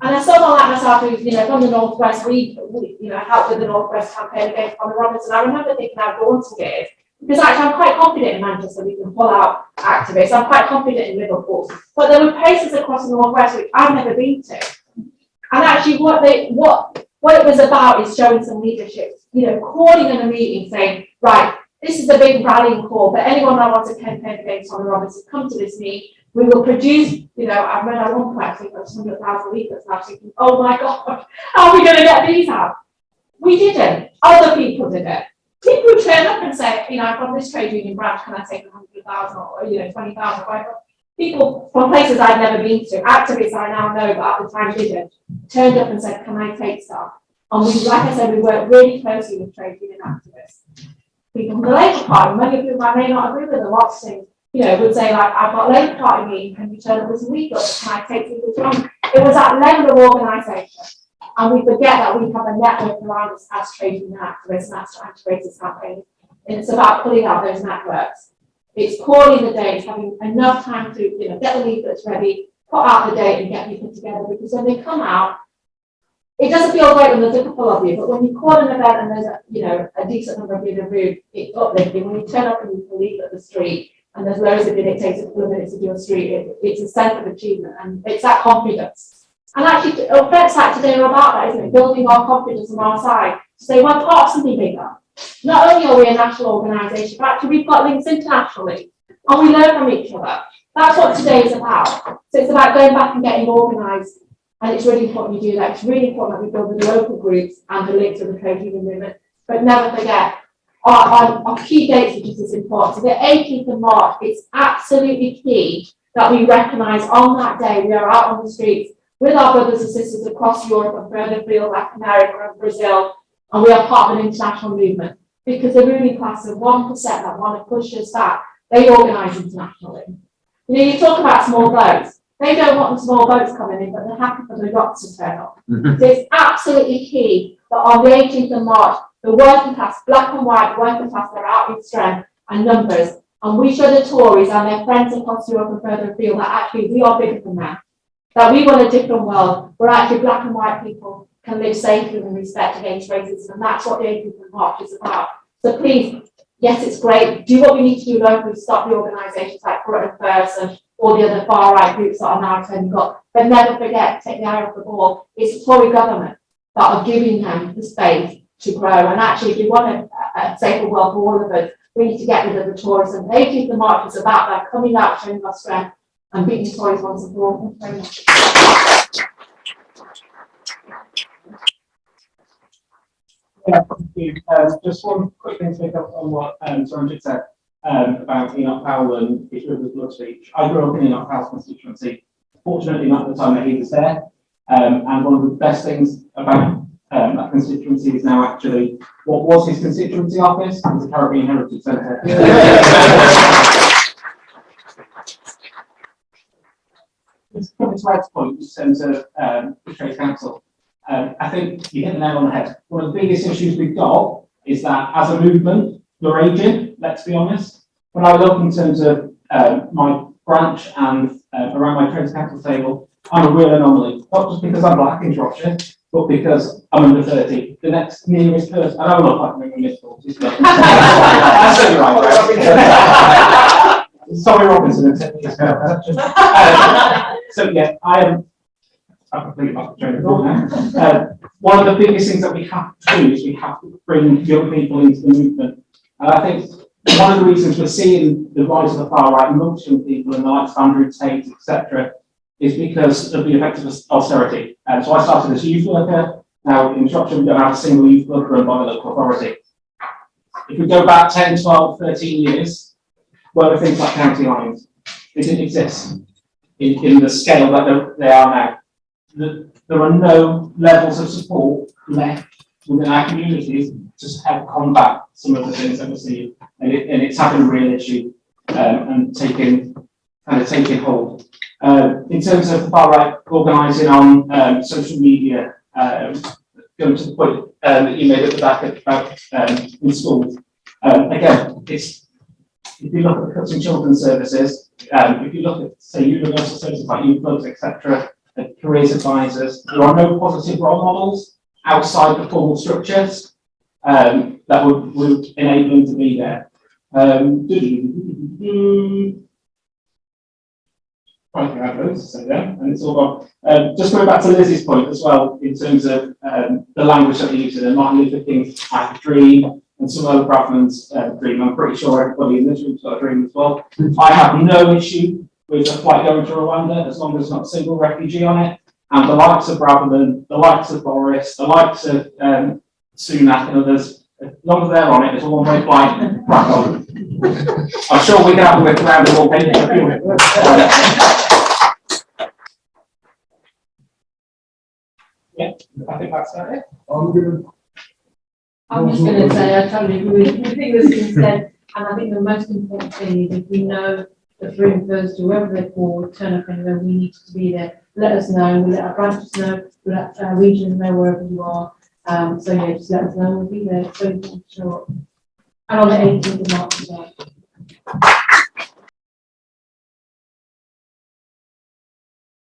And as someone like myself who's from the Northwest, we helped with the Northwest campaign against Conor Robertson. I remember thinking how daunting it is, because actually I'm quite confident in Manchester we can pull out activists. I'm quite confident in Liverpool, but there were places across the Northwest which I've never been to. And actually, what it was about is showing some leadership. Calling in a meeting saying, right, this is a big rallying call, but anyone that wants to campaign against Conor Robertson, come to this meeting. We will produce, I've read our one point, I think that's 100,000 leaflets now, thinking, oh my God, how are we going to get these out? We didn't. Other people did it. People would turn up and say, I'm from this trade union branch, can I take 100,000 or 20,000, whatever? People from places I'd never been to, activists I now know, but at the time didn't, turned up and said, can I take stuff? And we, like I said, we work really closely with trade union activists. People from the Labour Party, many of whom I may not agree with, a lot of things, would say, like, I've got a Labour Party meeting, can you turn up with some leaflets? Can I take people from? It was that level of organisation. And we forget that we have a network around us as trade union activists and as anti-racist campaigns. And it's about pulling out those networks. It's calling the dates, having enough time to, get the leaflets ready, put out the date and get people together, because when they come out, it doesn't feel great when there's a couple of you, but when you call an event and there's a decent number of you in the room, it's uplifting. When you turn up and you can leave at the street and there's loads of you, it takes a couple of minutes to do a street, it's a sense of achievement and it's that confidence. And actually, events like today are about that, isn't it? Building our confidence on our side to say we're part of something bigger. Not only are we a national organisation, but actually we've got links internationally and we learn from each other. That's what today is about. So it's about going back and getting organised. And it's really important you do that. It's really important that we build the local groups and the links with the trade union movement. But never forget, our key dates, which is as important. So the 18th of March, it's absolutely key that we recognise on that day we are out on the streets with our brothers and sisters across Europe and further afield, like America and Brazil, and we are part of an international movement. Because the ruling class of 1% that want to push us back, they organise internationally. You talk about small boats. They don't want the small boats coming in, but they're happy for the yachts to turn up. So it's absolutely key that on the 18th of March, the working class, black and white working class, are out in strength and numbers. And we show the Tories and their friends across Europe and further afield that actually we are bigger than that. That we want a different world where actually black and white people can live safely and respect against racism. And that's what the 18th of March is about. So please, yes, it's great. Do what we need to do locally to stop the organisations like Britain First and all the other far right groups that are now turning up. But never forget, take the eye off the ball. It's the Tory government that are giving them the space to grow. And actually, if we want a safer world for all of us, we need to get rid of the Tories. And the 18th of March is about that, coming out, showing our strength, and beating the Tories once and for all. Thank you very much. Yeah, thank you. Just one quick thing to pick up on what Taranjit said about Enoch Powell and his Rivers Blood speech. I grew up in Enoch Powell's constituency, fortunately not at the time that he was there. And one of the best things about that constituency is now actually what was his constituency office, the Caribbean Heritage Centre. Just coming to Ed's point in terms of the Trade Council, I think you hit the nail on the head. One of the biggest issues we've got is that as a movement, we're aging, let's be honest. When I look in terms of my branch and around my Trades Council table, I'm a real anomaly. Not just because I'm black in Shropshire, but because I'm under 30. The next nearest person, I don't look like I'm in my mid-40s. That's certainly right. Sorry, Robinson. So yeah, I am I've completely lost the train of thought now. One of the biggest things that we have to do is we have to bring young people into the movement. And I think one of the reasons we're seeing the rise of the far right amongst young people and the likes of Andrew Tate, etc., is because of the effects of austerity. And so I started as a youth worker. Now in Shropshire, we don't have a single youth club run by the local authority. If we go back 10, 12, 13 years, where were things like county lines? They didn't exist in the scale that they are now. There are no levels of support left within our communities to help combat some of the things that we're seeing. And it's having a real issue and taking hold. In terms of the far right organising on social media, going to the point that you made at the back about in schools. Again, if you look at cuts in children's services, if you look at, say, universal services like youth clubs, etc., careers advisors, there are no positive role models outside the formal structures that would enable them to be there. I have those to say there, and it's all gone. Just going back to Liz's point as well, in terms of the language that they use, and Martin Luther King's I Dream, and some other Bradman's dream. I'm pretty sure everybody in this room's got a dream as well. I have no issue with a flight going to Rwanda as long as there's not a single refugee on it. And the likes of Bradman, the likes of Boris, the likes of Sunak and others, as long as they're on it, it's a one-way flight. Crack on. I'm sure we can have a look around and we'll pay for fuel. Yeah, I think that's it. I'm just going to say, I totally agree with everything that's been said, and I think the most important thing is if we know that 3 and Thursday, whoever they're called, turn up anywhere, we need to be there. Let us know, we'll let our branches know, we'll let our regions know wherever you are. So yeah, just let us know, we'll be there. So sure. And on the 18th of March as well.